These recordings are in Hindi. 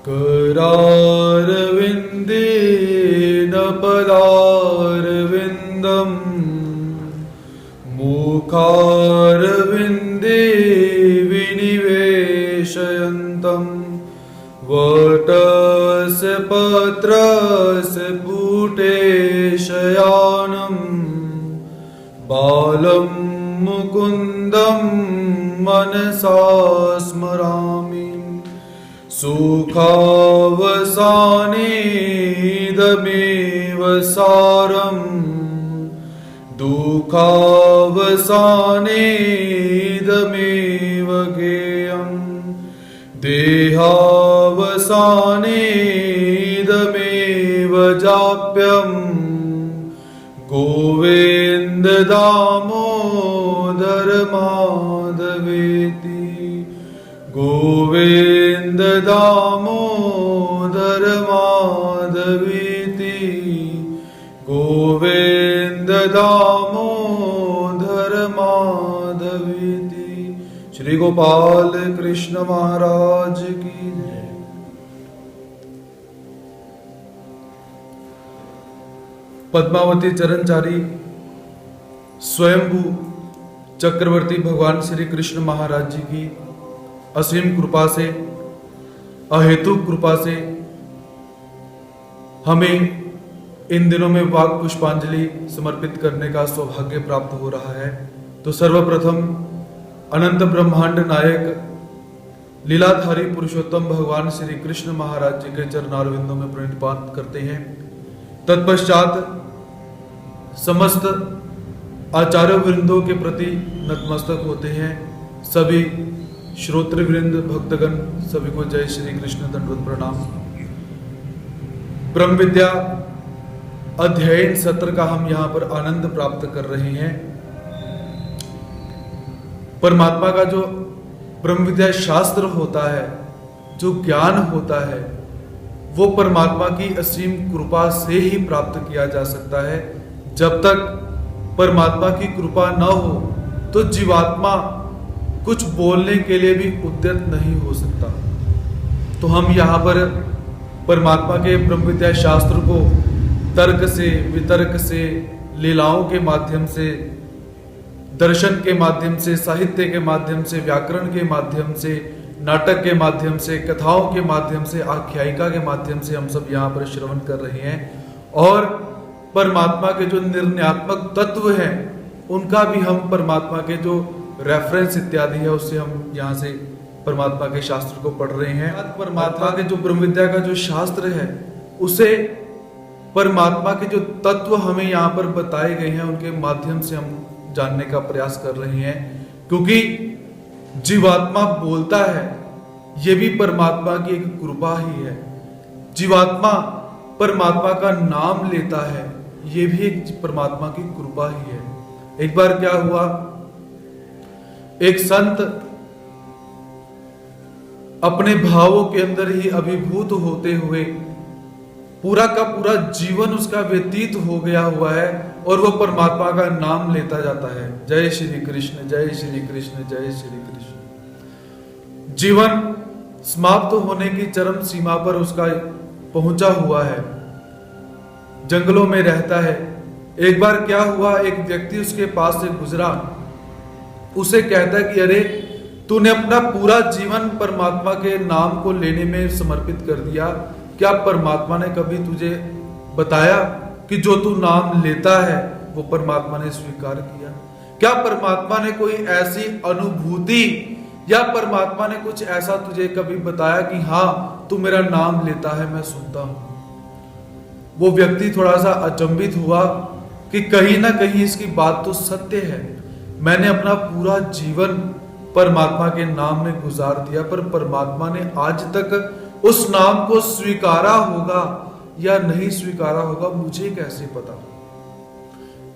करारविन्देन पदारविन्दम् मुखारविन्दे विनिवेशयन्तम् वटस्य पत्रस्य पुटे शयानम् बालं मुकुन्दं मनसा स्मरामि सुखावसानेदमेव सारम् दुःखावसानेदमेव गेयम् देहावसानेदमेव जाप्यम् गोविन्द दामोदर माधवेति गोविन्द दामोदर माधवेति गोविन्द दामोदर माधवेति। श्री गोपाल कृष्ण महाराज की जय। पद्मावती चरणचारी स्वयंभू चक्रवर्ती भगवान श्री कृष्ण महाराज जी की असीम कृपा से, अहेतुक कृपा से हमें इन दिनों में वाग पुष्पांजलि समर्पित करने का सौभाग्य प्राप्त हो रहा है। तो सर्वप्रथम अनंत ब्रह्मांड नायक लीलाधारी पुरुषोत्तम भगवान श्री कृष्ण महाराज जी के चरणारविंदों में प्रणिपात करते हैं। तत्पश्चात समस्त आचार्य वृंदों के प्रति नतमस्तक होते हैं। सभी श्रोतृवृंद भक्तगण सभी को जय श्री कृष्ण दंडवत प्रणाम। ब्रह्म विद्या अध्ययन सत्र का हम यहाँ पर आनंद प्राप्त कर रहे हैं। परमात्मा का जो ब्रह्म विद्या शास्त्र होता है, जो ज्ञान होता है, वो परमात्मा की असीम कृपा से ही प्राप्त किया जा सकता है। जब तक परमात्मा की कृपा न हो तो जीवात्मा कुछ बोलने के लिए भी उद्यत नहीं हो सकता। तो हम यहाँ पर परमात्मा के ब्रह्म विद्या शास्त्र को तर्क से, वितर्क से, लीलाओं के माध्यम से, दर्शन के माध्यम से, साहित्य के माध्यम से, व्याकरण के माध्यम से, नाटक के माध्यम से, कथाओं के माध्यम से, आख्यायिका के माध्यम से हम सब यहाँ पर श्रवण कर रहे हैं। और परमात्मा के जो निर्णयात्मक तत्व हैं उनका भी हम परमात्मा के जो रेफरेंस इत्यादि है उससे हम यहाँ से परमात्मा के शास्त्र को पढ़ रहे हैं। परमात्मा के जो ब्रह्म विद्या का जो शास्त्र है उसे परमात्मा के जो तत्व हमें यहाँ पर बताए गए हैं उनके माध्यम से हम जानने का प्रयास कर रहे हैं। क्योंकि जीवात्मा बोलता है, ये भी परमात्मा की एक कृपा ही है। जीवात्मा परमात्मा का नाम लेता है, ये भी एक परमात्मा की कृपा ही है। एक बार क्या हुआ, एक संत अपने भावों के अंदर ही अभिभूत होते हुए पूरा का पूरा जीवन उसका व्यतीत हो गया हुआ है और वो परमात्मा का नाम लेता जाता है। जय श्री कृष्ण, जय श्री कृष्ण, जय श्री कृष्ण। जीवन समाप्त होने की चरम सीमा पर उसका पहुंचा हुआ है, जंगलों में रहता है। एक बार क्या हुआ, एक व्यक्ति उसके पास से गुजरा, उसे कहता है कि अरे तूने अपना पूरा जीवन परमात्मा के नाम को लेने में समर्पित कर दिया, क्या परमात्मा ने कभी तुझे बताया कि जो तू नाम लेता है वो परमात्मा ने स्वीकार किया? क्या परमात्मा ने कोई ऐसी अनुभूति या परमात्मा ने कुछ ऐसा तुझे कभी बताया कि हाँ तू मेरा नाम लेता है, मैं सुनता हूं? वो व्यक्ति थोड़ा सा अचंभित हुआ कि कहीं ना कहीं इसकी बात तो सत्य है। मैंने अपना पूरा जीवन परमात्मा के नाम में गुजार दिया, पर परमात्मा ने आज तक उस नाम को स्वीकारा होगा या नहीं स्वीकारा होगा मुझे कैसे पता।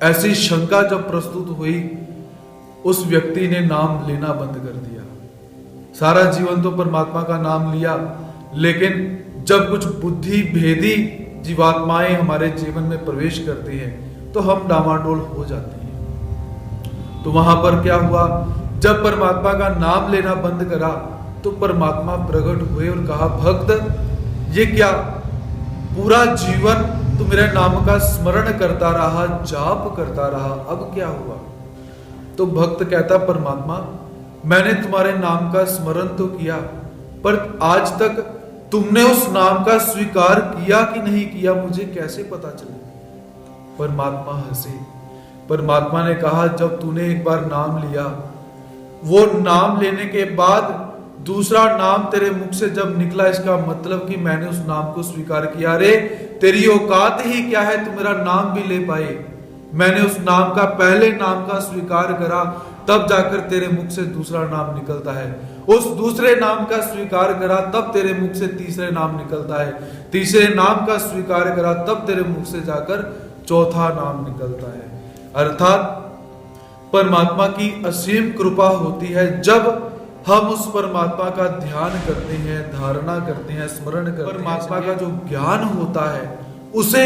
ऐसी शंका जब प्रस्तुत हुई, उस व्यक्ति ने नाम लेना बंद कर दिया। सारा जीवन तो परमात्मा का नाम लिया, लेकिन जब कुछ बुद्धि भेदी जीवात्माएं हमारे जीवन में प्रवेश करती हैं तो हम डामाडोल हो जाते हैं। तो वहां पर क्या हुआ, जब परमात्मा का नाम लेना बंद करा तो परमात्मा प्रकट हुए और कहा, भक्त ये क्या, पूरा जीवन तू मेरे नाम का स्मरण करता रहा, जाप करता रहा, अब क्या हुआ? तो भक्त कहता, परमात्मा मैंने तुम्हारे नाम का स्मरण तो किया, पर आज तक तुमने उस नाम का स्वीकार किया कि नहीं किया, मुझे कैसे पता चले? परमात्मा हंसे। परमात्मा ने कहा, जब तूने एक बार नाम लिया, वो नाम लेने के बाद दूसरा नाम तेरे मुख से जब निकला, इसका मतलब कि मैंने उस नाम को स्वीकार किया। रे तेरी औकात ही क्या है, तू मेरा नाम भी ले पाए? मैंने उस नाम का, पहले नाम का स्वीकार करा, तब जाकर तेरे मुख से दूसरा नाम निकलता है। उस दूसरे नाम का स्वीकार करा, तब तेरे मुख से तीसरे नाम निकलता है। तीसरे नाम का स्वीकार करा, तब तेरे मुख से जाकर चौथा नाम निकलता है। अर्थात परमात्मा की असीम कृपा होती है जब हम उस परमात्मा का ध्यान करते हैं, धारणा करते हैं, स्मरण करते हैं। परमात्मा का जो ज्ञान होता है, उसे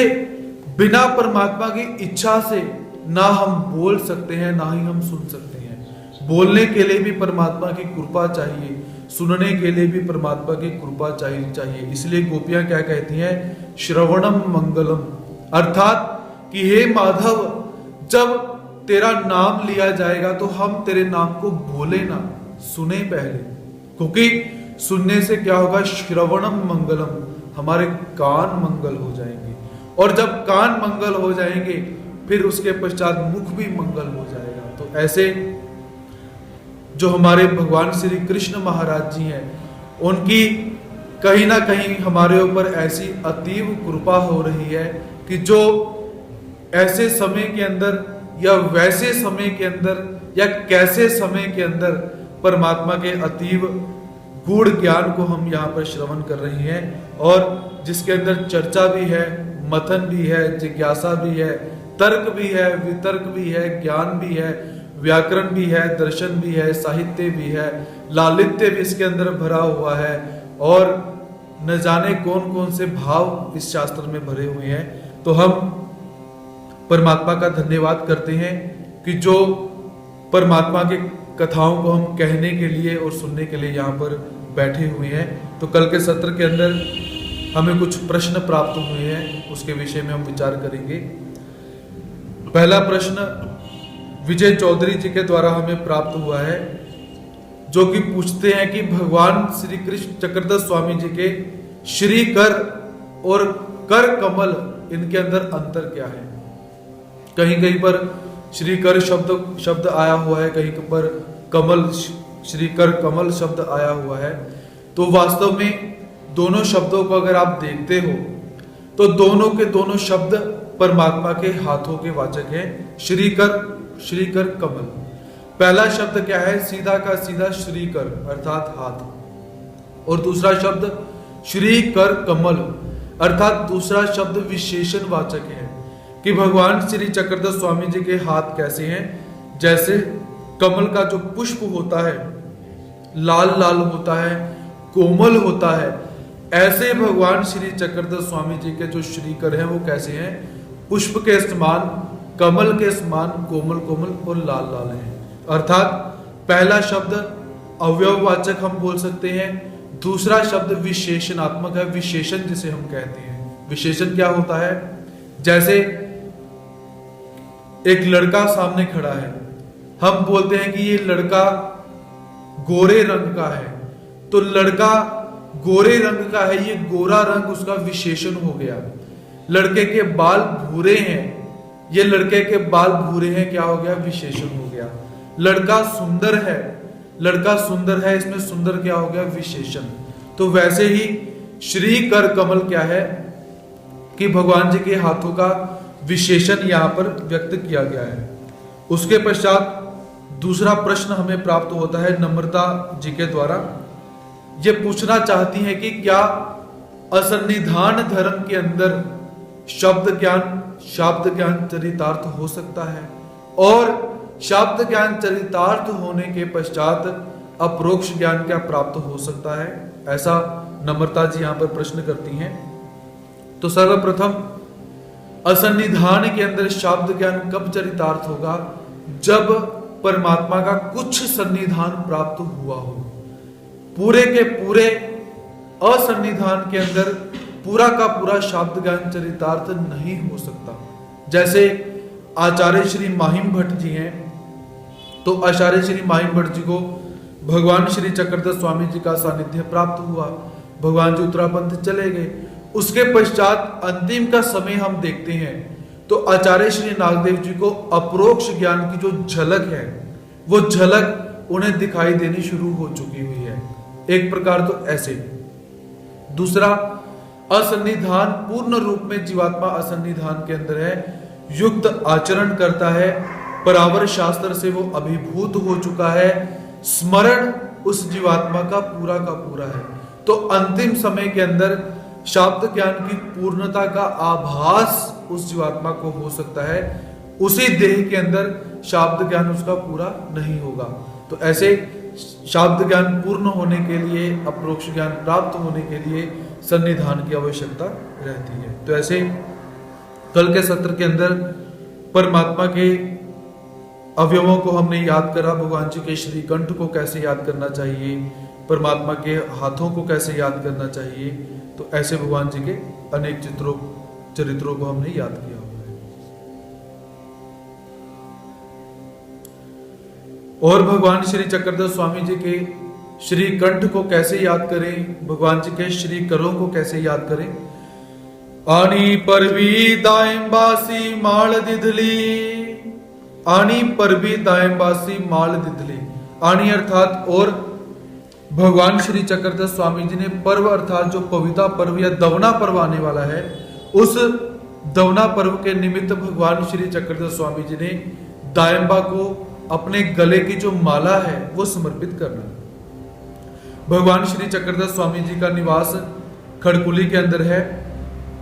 बिना परमात्मा की इच्छा से ना हम बोल सकते हैं, ना ही हम सुन सकते हैं। बोलने के लिए भी परमात्मा की कृपा चाहिए, सुनने के लिए भी परमात्मा की कृपा चाहिए। इसलिए गोपियां क्या कहती हैं? श्रवणम मंगलम, अर्थात कि हे माधव, जब तेरा नाम लिया जाएगा तो हम तेरे नाम को बोले ना, सुने पहले, क्योंकि सुनने से क्या होगा? श्रवणम मंगलम, हमारे कान मंगल हो जाएंगे, और जब कान मंगल हो जाएंगे फिर उसके पश्चात मुख भी मंगल हो जाएगा। तो ऐसे जो हमारे भगवान श्री कृष्ण महाराज जी हैं, उनकी कहीं ना कहीं हमारे ऊपर ऐसी अतीव कृपा हो रही है कि जो ऐसे समय के अंदर या वैसे समय के अंदर या कैसे समय के अंदर परमात्मा के अतीव गूढ़ ज्ञान को हम यहाँ पर श्रवण कर रहे हैं, और जिसके अंदर चर्चा भी है, मथन भी है, जिज्ञासा भी है, तर्क भी है, वितर्क भी है, ज्ञान भी है, व्याकरण भी है, दर्शन भी है, साहित्य भी है, लालित्य भी इसके अंदर भरा हुआ है, और न जाने कौन कौन से भाव इस शास्त्र में भरे हुए हैं। तो हम परमात्मा का धन्यवाद करते हैं कि जो परमात्मा के कथाओं को हम कहने के लिए और सुनने के लिए यहाँ पर बैठे हुए हैं। तो कल के सत्र के अंदर हमें कुछ प्रश्न प्राप्त हुए हैं, उसके विषय में हम विचार करेंगे। पहला प्रश्न विजय चौधरी जी के द्वारा हमें प्राप्त हुआ है, जो कि पूछते हैं कि भगवान श्री कृष्ण चक्रधर स्वामी जी के श्री कर और कर कमल, इनके अंदर अंतर क्या है? कहीं कहीं पर श्री कर शब्द आया हुआ है, कहीं पर कमल, श्री कर कमल शब्द आया हुआ है। तो वास्तव में दोनों शब्दों को अगर आप देखते हो तो दोनों के दोनों शब्द परमात्मा के हाथों के वाचक हैं। श्री कर कमल, पहला शब्द क्या है? सीधा का सीधा श्री कर अर्थात हाथ, और दूसरा शब्द श्री कर कमल अर्थात दूसरा शब्द विशेषण वाचक है कि भगवान श्री चक्रधर स्वामी जी के हाथ कैसे हैं? जैसे कमल का जो पुष्प होता है लाल लाल होता है, कोमल होता है, ऐसे भगवान श्री चक्रधर स्वामी जी के जो श्रीकर हैं वो कैसे हैं? पुष्प के समान, कमल के समान कोमल कोमल और लाल लाल हैं। अर्थात पहला शब्द अवयववाचक हम बोल सकते हैं, दूसरा शब्द विशेषणात्मक है, विशेषण जिसे हम कहते हैं। विशेषण क्या होता है? जैसे एक लड़का सामने खड़ा है, हम बोलते हैं कि ये लड़का गोरे रंग का है, तो लड़का गोरे रंग का है, ये गोरा रंग उसका विशेषण हो गया। लड़के के बाल भूरे हैं, ये लड़के के बाल भूरे हैं, क्या हो गया? विशेषण हो गया। लड़का सुंदर है, इसमें सुंदर क्या हो गया? विशेषण। तो वैसे ही श्री कर कमल क्या है कि भगवान जी के हाथों का विशेषण यहां पर व्यक्त किया गया है। उसके पश्चात दूसरा प्रश्न हमें प्राप्त होता है नम्रता जी के द्वारा। ये पूछना चाहती हैं कि क्या असन्निधान धर्म के अंदर शब्द ज्ञान चरितार्थ हो सकता है, और शब्द ज्ञान चरितार्थ होने के पश्चात अपरोक्ष ज्ञान क्या प्राप्त हो सकता है? ऐसा नम्रता जी यहां पर प्रश्न करती हैं। तो सर्वप्रथम असन्निधान के अंदर शब्द ज्ञान कब चरितार्थ होगा? जब परमात्मा का कुछ सन्निधान प्राप्त हुआ हो। पूरे के पूरे असन्निधान के अंदर पूरा का पूरा शाब्द ज्ञान चरितार्थ नहीं हो सकता। जैसे आचार्य श्री माहिम भट्ट जी हैं, तो आचार्य श्री माहिम भट्ट जी को भगवान श्री चक्रधर स्वामी जी का सानिध्य प्राप्त हुआ, भगवान जी उत्तरापंथ चले गए। उसके पश्चात अंतिम का समय हम देखते हैं तो आचार्य श्री नागदेव जी को अपरोक्ष ज्ञान की जो झलक है वो झलक उन्हें दिखाई देनी शुरू हो चुकी हुई है। एक प्रकार तो ऐसे। दूसरा, असन्निधान पूर्ण रूप में जीवात्मा असन्निधान के अंदर है, युक्त आचरण करता है, परावर शास्त्र से वो अभिभूत हो चुका है, स्मरण उस जीवात्मा का पूरा है। तो अंतिम समय के अंदर शाब्द ज्ञान की पूर्णता का आभास उस जीवात्मा को हो सकता है, उसी देह के अंदर शाब्द ज्ञान उसका पूरा नहीं होगा। तो ऐसे शाब्द ज्ञान पूर्ण होने के लिए, अपरोक्ष ज्ञान प्राप्त होने के लिए सन्निधान की आवश्यकता रहती है। तो ऐसे कल के सत्र के अंदर परमात्मा के अवयवों को हमने याद करा, भगवान जी के श्री कंठ को कैसे याद करना चाहिए, परमात्मा के हाथों को कैसे याद करना चाहिए। तो ऐसे भगवान जी के अनेक चरित्रों को हमने याद किया हुआ है। और भगवान श्री चक्रधर स्वामी जी के श्री कंठ को कैसे याद करें, भगवान जी के श्री करों को कैसे याद करें। आनी परवी दायंबासी माल दिधली, आनी परवी दायंबासी माल दिधली। आनी अर्थात और भगवान श्री चक्रधर स्वामी जी ने पर्व अर्थात जो पविता पर्व या दवना पर्व आने वाला है, उस दवना पर्व के निमित्त भगवान श्री चक्रधर स्वामी जी ने दायंबा को अपने गले की जो माला है वो समर्पित करना। भगवान श्री चक्रधर स्वामी जी का निवास खड़कुली के अंदर है।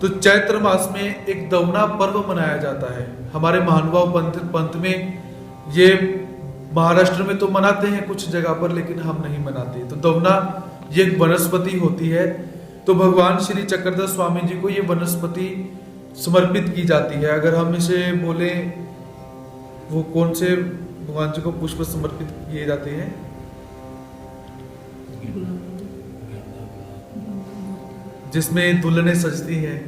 तो चैत्र मास में एक दवना पर्व मनाया जाता है। हमारे महानुभाव पंथ में ये महाराष्ट्र में तो मनाते हैं कुछ जगह पर, लेकिन हम नहीं मनाते। तो दवना ये एक वनस्पति होती है। तो भगवान श्री चक्रधर स्वामी जी को ये वनस्पति समर्पित की जाती है। अगर हम इसे बोले, वो कौन से भगवान जी को पुष्प समर्पित किए जाते हैं? जिसमें दुल्हनें सजती हैं,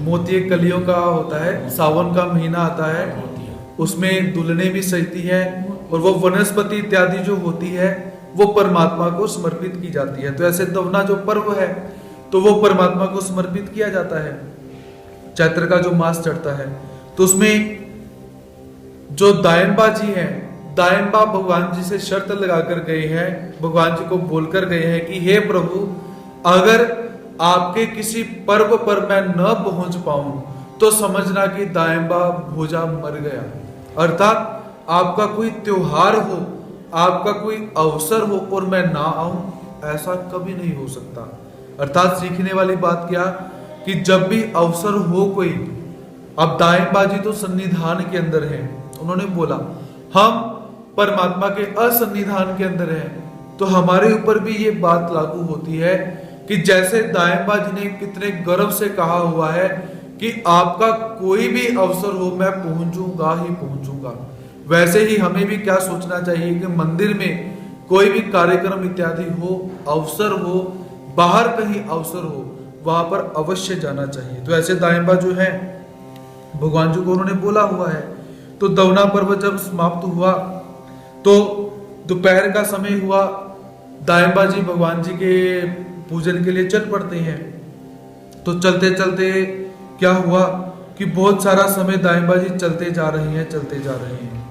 मोतिये कलियों का होता है, सावन का महीना आता है, उसमें दुल्हनें भी सजती हैं और वो वनस्पति इत्यादि जो होती है वो परमात्मा को समर्पित की जाती है। तो ऐसे दवना जो पर्व है तो वो परमात्मा को समर्पित किया जाता है। चैत्र का जो मास चढ़ता है तो उसमें जो दायंबा जी हैं, दायंबा भगवान जी से शर्त लगाकर गए हैं, भगवान जी को बोलकर गए हैं कि हे प्रभु, अगर आपके किसी पर्व पर मैं न पहुंच पाऊं तो समझना कि दायंबा भोजा मर गया। अर्थात आपका कोई त्योहार हो, आपका कोई अवसर हो और मैं ना आऊं, ऐसा कभी नहीं हो सकता। अर्थात सीखने वाली बात क्या कि जब भी अवसर हो कोई, अब दायंबा जी तो सन्निधान के अंदर है, उन्होंने बोला हम परमात्मा के असन्निधान के अंदर हैं, तो हमारे ऊपर भी ये बात लागू होती है कि जैसे दायंबा जी ने कितने गर्व से कहा हुआ है कि आपका कोई भी अवसर हो मैं पहुंचूंगा ही पहुंचूंगा, वैसे ही हमें भी क्या सोचना चाहिए कि मंदिर में कोई भी कार्यक्रम इत्यादि हो, अवसर हो, बाहर कहीं अवसर हो, वहां पर अवश्य जाना चाहिए। तो ऐसे दायंबा जो है भगवान जी को उन्होंने बोला हुआ है। तो दवना पर्व जब समाप्त हुआ तो दोपहर का समय हुआ, दायंबा जी भगवान जी के पूजन के लिए चल पड़ते हैं। तो चलते चलते क्या हुआ कि बहुत सारा समय दायंबा जी चलते जा रहे हैं।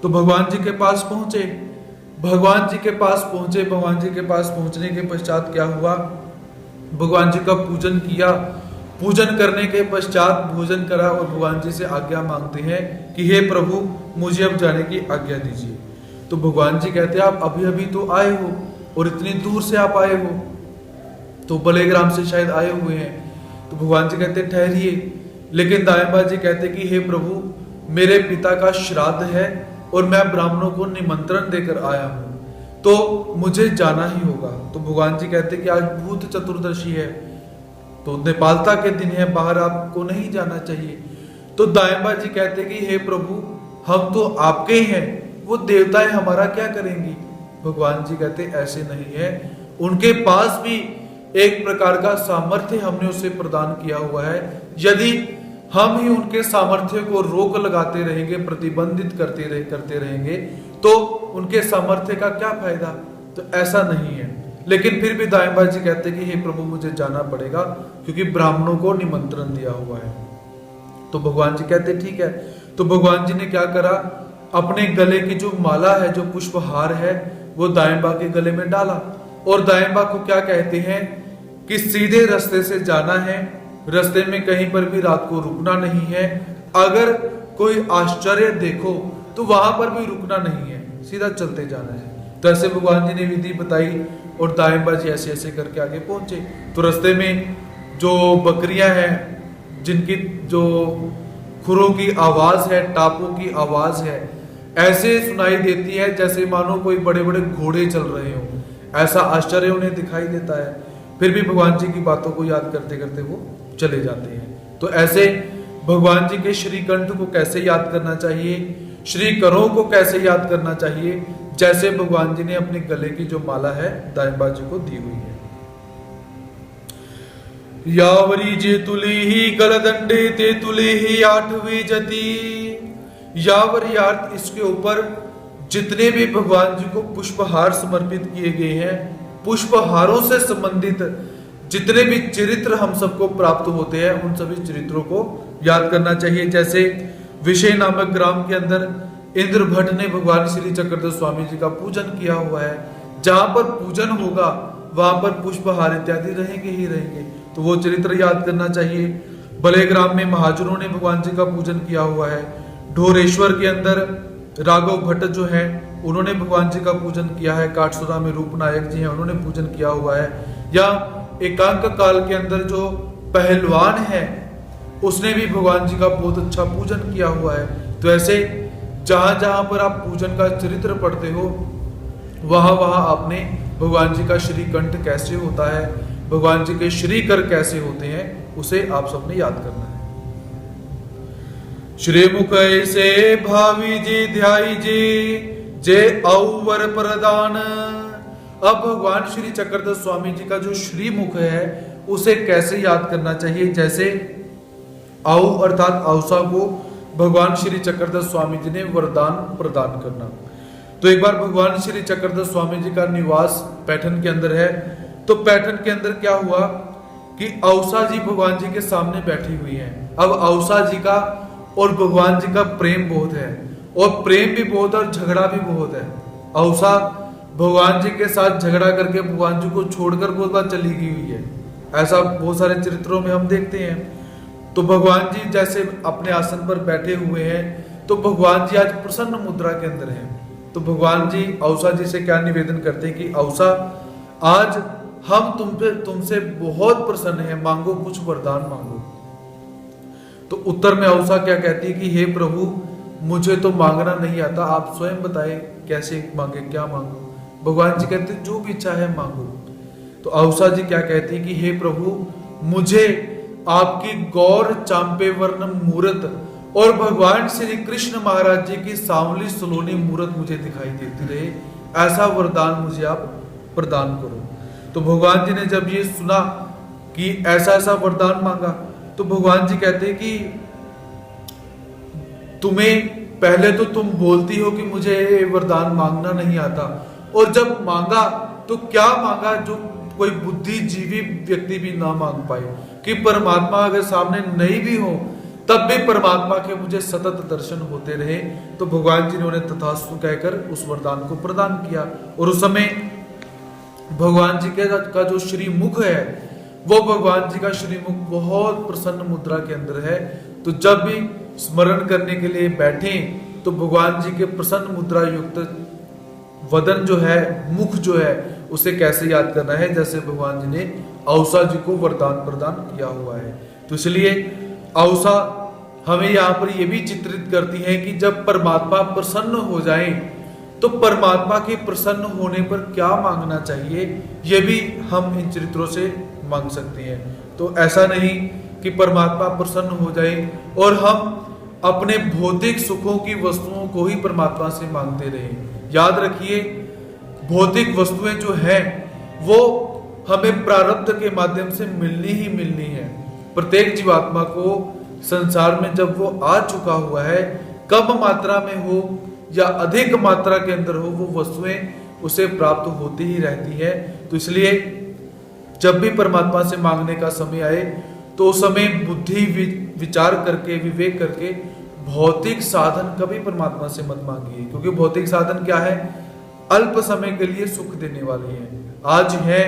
तो भगवान जी के पास पहुंचे, भगवान जी के पास पहुंचने के पश्चात क्या हुआ, भगवान जी का पूजन किया। पूजन करने के पश्चात भोजन करा और भगवान जी से आज्ञा मांगते हैं कि हे प्रभु, मुझे अब जाने की आज्ञा दीजिए। तो भगवान जी कहते हैं आप अभी अभी तो आए हो और इतनी दूर से आप आए हो, तो बलेग्राम से शायद आए हुए हैं। तो भगवान जी कहते ठहरिए, लेकिन दायंबा जी कहते कि हे प्रभु, मेरे पिता का श्राद्ध है और मैं ब्राह्मणों को निमंत्रण देकर आया हूं, तो मुझे जाना ही होगा। तो भगवान जी कहते कि आज भूत चतुर्दशी है, तो नेपालता के दिन है, बाहर आपको नहीं जाना चाहिए। तो दायंबा जी कहते कि हे प्रभु, हम तो आपके हैं, वो देवताएं हमारा क्या करेंगी? भगवान जी कहते ऐसे नहीं है, उनके पास भी एक प्रकार का सामर्थ्य हमने उसे प्रदान किया हुआ है। यदि हम ही उनके सामर्थ्य को रोक लगाते रहेंगे, प्रतिबंधित करते रहेंगे, तो उनके सामर्थ्य का क्या फायदा? तो ऐसा नहीं है। लेकिन फिर भी दाएं जी कहते कि हे प्रभु मुझे जाना पड़ेगा, क्योंकि ब्राह्मणों को निमंत्रण दिया हुआ है। तो भगवान जी कहते ठीक है। तो भगवान जी ने क्या करा, अपने गले की जो माला है, जो पुष्पहार है, वो दाएं बा के गले में डाला। और दाएं बा को क्या कहते हैं कि सीधे रास्ते से जाना है, रास्ते में कहीं पर भी रात को रुकना नहीं है। अगर कोई आश्चर्य देखो तो वहां पर भी रुकना नहीं है, सीधा चलते जाना है। तो ऐसे भगवान जी ने विधि बताई और दाएं बाजी ऐसे ऐसे करके आगे पहुंचे। तो रास्ते में जो बकरियां हैं, जिनकी जो खुरों की आवाज है, टापों की आवाज है, ऐसे सुनाई देती है जैसे मानो कोई बड़े बड़े घोड़े चल रहे हो। ऐसा आश्चर्य उन्हें दिखाई देता है। फिर भी भगवान जी की बातों को याद करते करते वो चले जाते हैं। तो ऐसे भगवान जी के श्रीकंठ को कैसे याद करना चाहिए, श्री करों को कैसे याद करना चाहिए, जैसे भगवान जी ने अपने गले की जो माला है दाएं बाजू को दी हुई है। यावरी जे तुली ही गलदंडे ते तुली ही आठवीं जती। यावरी अर्थ इसके ऊपर जितने भी भगवान जी को पुष्पहार समर्पित किए गए हैं, पुष्पहारों से संबंधित जितने भी चरित्र हम सबको प्राप्त होते हैं, उन सभी चरित्रों को याद करना चाहिए। जैसे विषय नामक ग्राम के अंदर इंद्र भट्ट ने भगवान श्री चक्रधर स्वामी जी का पूजन किया हुआ है। जहां पर पूजन होगा वहां पर पुष्पहार इत्यादि रहेंगे ही रहेंगे, तो वो चरित्र याद करना चाहिए। बले ग्राम में महाजनों ने भगवान जी का पूजन किया हुआ है। ढोरेश्वर के अंदर राघव भट्ट जो है उन्होंने भगवान जी का पूजन किया है। काटसुरा में रूपनायक जी हैं, उन्होंने पूजन किया हुआ है। या एकांक काल के अंदर जो पहलवान है उसने भी भगवान जी का बहुत अच्छा पूजन किया हुआ है। तो ऐसे जहां जहां पर आप पूजन का चरित्र पढ़ते हो वहां वहां आपने भगवान जी का श्रीकंठ कैसे होता है, भगवान जी के श्रीकर कैसे होते हैं, उसे आप सबने याद करना है। श्री मुख से भावी जी ध्याई जी जे औवर प्रदान। अब भगवान श्री चक्रधर स्वामी जी का जो श्री मुख है उसे कैसे याद करना चाहिए, जैसे औ अर्थात औसा को भगवान श्री चक्रधर स्वामी जी ने वरदान प्रदान करना। तो एक बार भगवान श्री चक्रधर स्वामी जी का निवास पैठन के अंदर है। तो पैठन के अंदर क्या हुआ कि औसा जी भगवान जी के सामने बैठी हुई हैं। अब औसा जी का और भगवान जी का प्रेम बहुत है, और प्रेम भी बहुत है और झगड़ा भी बहुत है। औसा भगवान जी के साथ झगड़ा करके भगवान जी को छोड़कर बहुत बार चली गई हुई है। ऐसा बहुत सारे चरित्रों में हम देखते हैं। तो भगवान जी जैसे अपने आसन पर बैठे हुए हैं, तो भगवान जी आज प्रसन्न मुद्रा के अंदर हैं। तो भगवान जी औसा जी से क्या निवेदन करते हैं कि औसा आज हम तुमसे बहुत प्रसन्न हैं, मांगो कुछ वरदान मांगो। तो उत्तर में औसा क्या कहती है कि हे प्रभु मुझे तो मांगना नहीं आता, आप स्वयं बताए कैसे मांगे, क्या मांगो। भगवान जी कहते जो भी इच्छा है मांगो। तो औसा जी क्या कहती है कि हे प्रभु मुझे आपकी गौर चांपे वर्ण मूरत और भगवान श्री कृष्ण महाराज जी की सांवली सलोनी मूरत मुझे दिखाई देती रहे, ऐसा वरदान मुझे आप प्रदान करो। तो भगवान जी ने जब ये सुना कि ऐसा ऐसा वरदान मांगा, तो भगवान जी कहते हैं कि तुम्हें पहले तो तुम बोलती हो कि मुझे वरदान मांगना नहीं आता, और जब मांगा तो क्या मांगा जो कोई बुद्धिजीवी व्यक्ति भी ना मांग पाए, कि परमात्मा अगर सामने नहीं भी हो तब भी परमात्मा के मुझे सतत दर्शन होते रहे। तो भगवान जी ने उन्हें तथास्तु कहकर उस वरदान को प्रदान किया। और उस समय भगवान जी का जो श्रीमुख है वो भगवान जी का श्रीमुख बहुत प्रसन्न मुद्रा के अंदर है। तो जब भी स्मरण करने के लिए बैठे तो भगवान जी के प्रसन्न मुद्रा युक्त वदन जो है, मुख जो है, उसे कैसे याद करना है, जैसे भगवान जी ने औसा जी को वरदान प्रदान किया हुआ है। तो इसलिए औसा हमें यहाँ पर यह भी चित्रित करती है कि जब परमात्मा प्रसन्न हो जाए तो परमात्मा के प्रसन्न होने पर क्या मांगना चाहिए, यह भी हम इन चरित्रों से मांग सकते हैं। तो ऐसा नहीं कि परमात्मा प्रसन्न हो जाए और हम अपने भौतिक सुखों की वस्तुओं को ही परमात्मा से मांगते रहे। याद रखिए, भौतिक वस्तुएं जो है वो हमें प्रारब्ध के माध्यम से मिलनी ही मिलनी है। प्रत्येक जीवात्मा को संसार में जब वो आ चुका हुआ है, कम मात्रा में हो या अधिक मात्रा के अंदर हो, वो वस्तुएं उसे प्राप्त होती ही रहती है। तो इसलिए जब भी परमात्मा से मांगने का समय आए तो उस समय बुद्धि विचार करके, विवेक करके भौतिक साधन कभी परमात्मा से मत मांगिए, क्योंकि भौतिक साधन क्या है? अल्प समय के लिए सुख देने वाली है। आज है,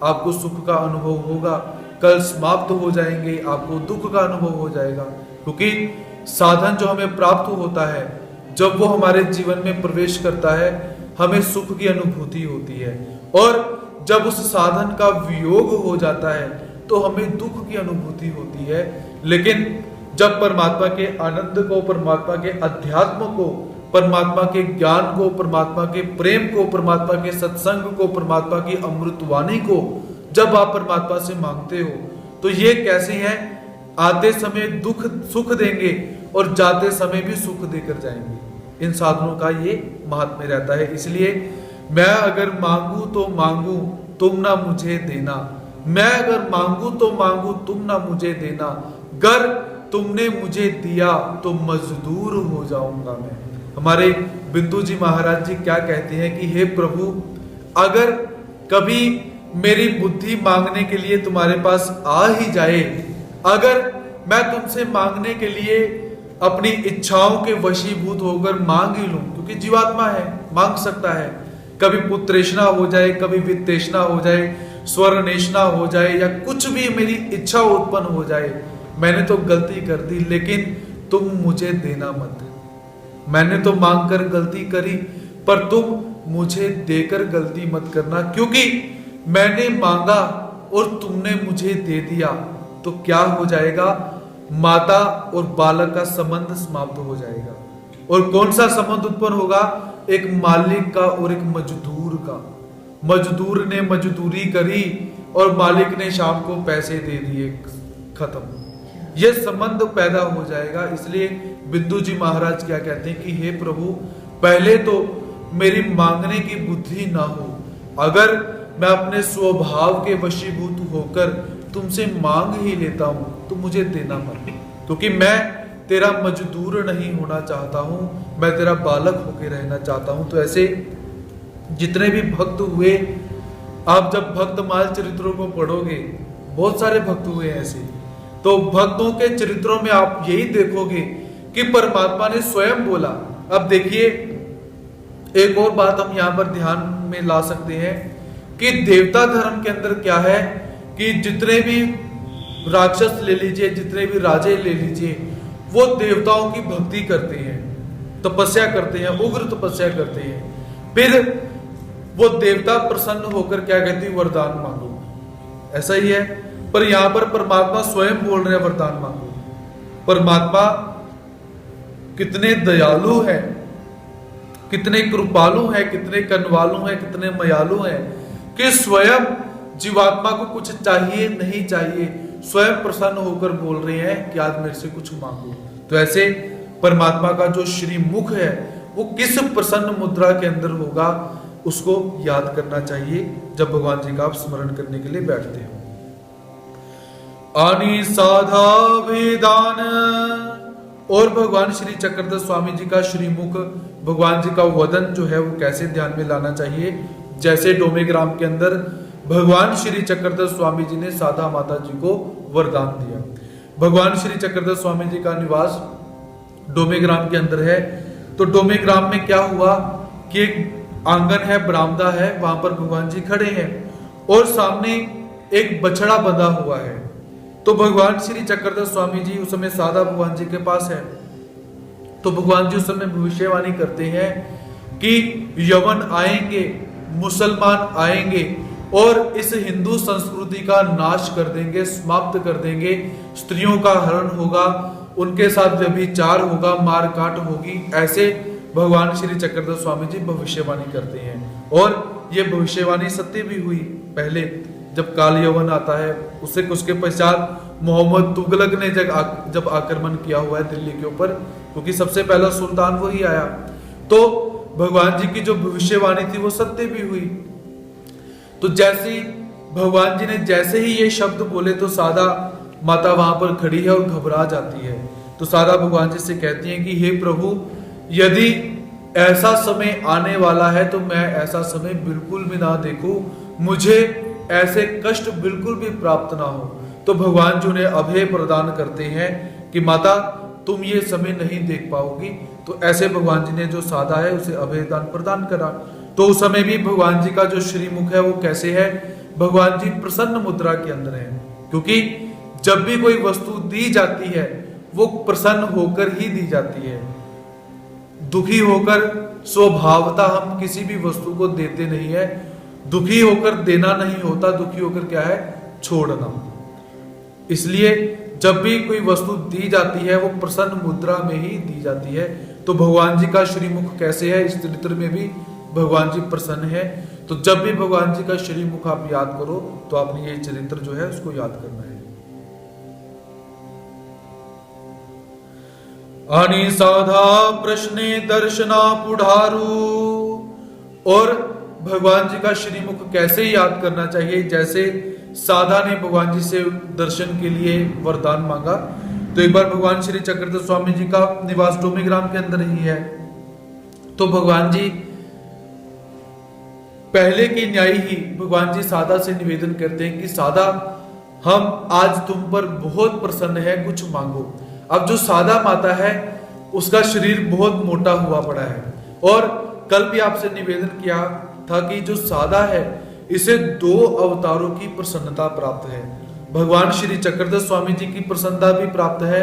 आपको सुख का अनुभव होगा, कल समाप्त हो जाएंगे, आपको दुख का अनुभव हो जाएगा। क्योंकि साधन जो हमें प्राप्त होता है, जब वो हमारे जीवन में प्रवेश करता है, हमें सुख की अनुभूति होती है, और जब उस साधन का वियोग हो जाता है तो हमें दुख की अनुभूति होती है। लेकिन जब परमात्मा के आनंद को, परमात्मा के अध्यात्म को, परमात्मा के ज्ञान को, परमात्मा के प्रेम को, परमात्मा के सत्संग को, परमात्मा की अमृतवाणी को जब आप परमात्मा से मांगते हो, तो ये कैसे हैं? आते समय दुख सुख देंगे और जाते समय भी सुख देकर जाएंगे। इन साधनों का ये महात्म्य रहता है। इसलिए मैं अगर मांगू तो मांगू, तुम ना मुझे देना। मैं अगर मांगू तो मांगू, तुम ना मुझे देना। गर तुमने मुझे दिया तो मजदूर हो जाऊंगा मैं। हमारे बिंदु जी महाराज जी क्या कहते हैं कि हे प्रभु, अगर कभी मेरी बुद्धि मांगने के लिए तुम्हारे पास आ ही जाए, अगर मैं तुमसे मांगने के लिए अपनी इच्छाओं के वशीभूत होकर मांग ही लूं, क्योंकि जीवात्मा है, मांग सकता है। कभी पुत्रेष्णा हो जाए, कभी वित्तेष्णा हो जाए, स्वर्णेष्णा हो जाए, या कुछ भी मेरी इच्छा उत्पन्न हो जाए, मैंने तो गलती कर दी, लेकिन तुम मुझे देना मत। मैंने तो मांग कर गलती करी, पर तुम मुझे देकर गलती मत करना, क्योंकि मैंने मांगा और तुमने मुझे दे दिया तो क्या हो जाएगा? माता और बालक का संबंध समाप्त हो जाएगा। और कौन सा संबंध उत्पन्न होगा? एक मालिक का और एक मजदूर का। मजदूर ने मजदूरी करी और मालिक ने शाम को पैसे दे दिए, खत्म। यह संबंध पैदा हो जाएगा। इसलिए बिंदु जी महाराज क्या कहते हैं कि हे प्रभु, पहले तो मेरी मांगने की बुद्धि ना हो। अगर मैं अपने स्वभाव के वशीभूत होकर तुमसे मांग ही लेता हूं तो मुझे देना मत, क्योंकि मैं तेरा मजदूर नहीं होना चाहता हूं, मैं तेरा बालक होकर रहना चाहता हूं। तो ऐसे जितने भी भक्त हुए, आप जब भक्तमाल चरित्रों को पढ़ोगे, बहुत सारे भक्त हुए ऐसे, तो भक्तों के चरित्रों में आप यही देखोगे कि परमात्मा ने स्वयं बोला। अब देखिए, एक और बात हम यहां पर ध्यान में ला सकते हैं कि देवता धर्म के अंदर क्या है कि जितने भी राक्षस ले लीजिए, जितने भी राजे ले लीजिए, वो देवताओं की भक्ति करते हैं, तपस्या करते हैं, उग्र तपस्या करते हैं। फिर वो देवता प्रसन्न होकर क्या कहती है? वरदान मांगो। ऐसा ही है, पर यहां पर परमात्मा स्वयं बोल रहे हैं वरदान मांगो। परमात्मा कितने दयालु है, कितने कृपालु है, कितने कनवालु है, कितने मयालु है कि स्वयं जीवात्मा को कुछ चाहिए नहीं चाहिए, स्वयं प्रसन्न होकर बोल रहे हैं कि आज मेरे से कुछ मांगो। तो ऐसे परमात्मा का जो श्रीमुख है वो किस प्रसन्न मुद्रा के अंदर होगा, उसको याद करना चाहिए जब भगवान जी का आप स्मरण करने के लिए बैठते हो। आनी साधा वेदान, और भगवान श्री चक्रधर स्वामी जी का श्रीमुख, भगवान जी का वदन जो है वो कैसे ध्यान में लाना चाहिए। जैसे डोमेग्राम के अंदर भगवान श्री चक्रधर स्वामी जी ने साधा माता जी को वरदान दिया। भगवान श्री चक्रधर स्वामी जी का निवास डोमेग्राम के अंदर है। तो डोमेग्राम में क्या हुआ कि एक आंगन है, बरामदा है, वहां पर भगवान जी खड़े हैं और सामने एक बछड़ा बंधा हुआ है। तो भगवान श्री चक्रधर स्वामी जी उस समय साधा भगवान जी के पास है। तो भगवान जी उस समय भविष्यवाणी करते हैं कि यवन आएंगे, मुसलमान आएंगे और इस हिंदू संस्कृति का नाश कर देंगे, समाप्त कर देंगे, स्त्रियों का हरण होगा, उनके साथ व्यभिचार होगा, मार काट होगी। ऐसे भगवान श्री चक्रधर स्वामी जी भविष्यवाणी करते हैं और ये भविष्यवाणी सत्य भी हुई। पहले जब काल यवन आता है, उसके पश्चात मोहम्मद तुगलक ने जब आक्रमण किया हुआ है दिल्ली के ऊपर, क्योंकि सबसे पहला सुल्तान वही आया, तो भगवान जी की जो भविष्यवाणी थी वो सत्य भी हुई। तो जैसे ही भगवान जी ने जैसे ही ये शब्द बोले तो सादा माता वहां पर खड़ी है और घबरा जाती है। तो सादा भगवान जी से कहती है कि हे प्रभु, यदि ऐसा समय आने वाला है तो मैं ऐसा समय बिल्कुल भी ना देखूं, मुझे ऐसे कष्ट बिल्कुल भी प्राप्त ना हो। तो भगवान जी उन्हें अभय प्रदान करते हैं कि माता तुम ये समय नहीं देख पाओगी। तो ऐसे भगवान जी ने जो सादा है उसे अभय दान प्रदान करा। तो उस समय भी भगवान जी का जो श्रीमुख है वो कैसे है, भगवान जी प्रसन्न मुद्रा के अंदर है, क्योंकि जब भी कोई वस्तु दी जाती है वो प्रसन्न होकर ही दी जाती है। दुखी होकर स्वभावता हम किसी भी वस्तु को देते नहीं है। दुखी होकर देना नहीं होता, दुखी होकर क्या है, छोड़ना। इसलिए जब भी कोई वस्तु दी जाती है वो प्रसन्न मुद्रा में ही दी जाती है। तो भगवान जी का श्रीमुख कैसे है, इस चरित्र में भी भगवान जी प्रसन्न है। तो जब भी भगवान जी का श्रीमुख आप याद करो तो आपने ये चरित्र जो है उसको याद करना है। आनी साधा प्रश्ने दर्शना पुढ़ारू। और भगवान जी का श्रीमुख कैसे याद करना चाहिए, जैसे साधा ने भगवान जी से दर्शन के लिए वरदान मांगा। तो एक बार भगवान श्री चक्रधर स्वामी जी का निवास डोमीग्राम के अंदर ही है। तो भगवान जी पहले की न्याय ही भगवान जी साधा से निवेदन करते हैं कि साधा, हम आज तुम पर बहुत प्रसन्न है, कुछ मांगो। अब जो साधा माता है उसका शरीर बहुत मोटा हुआ पड़ा है, और कल भी आपसे निवेदन किया था कि जो साधा है इसे 2 अवतारों की प्रसन्नता प्राप्त है। भगवान श्री चक्रधर स्वामी जी की प्रसन्नता भी प्राप्त है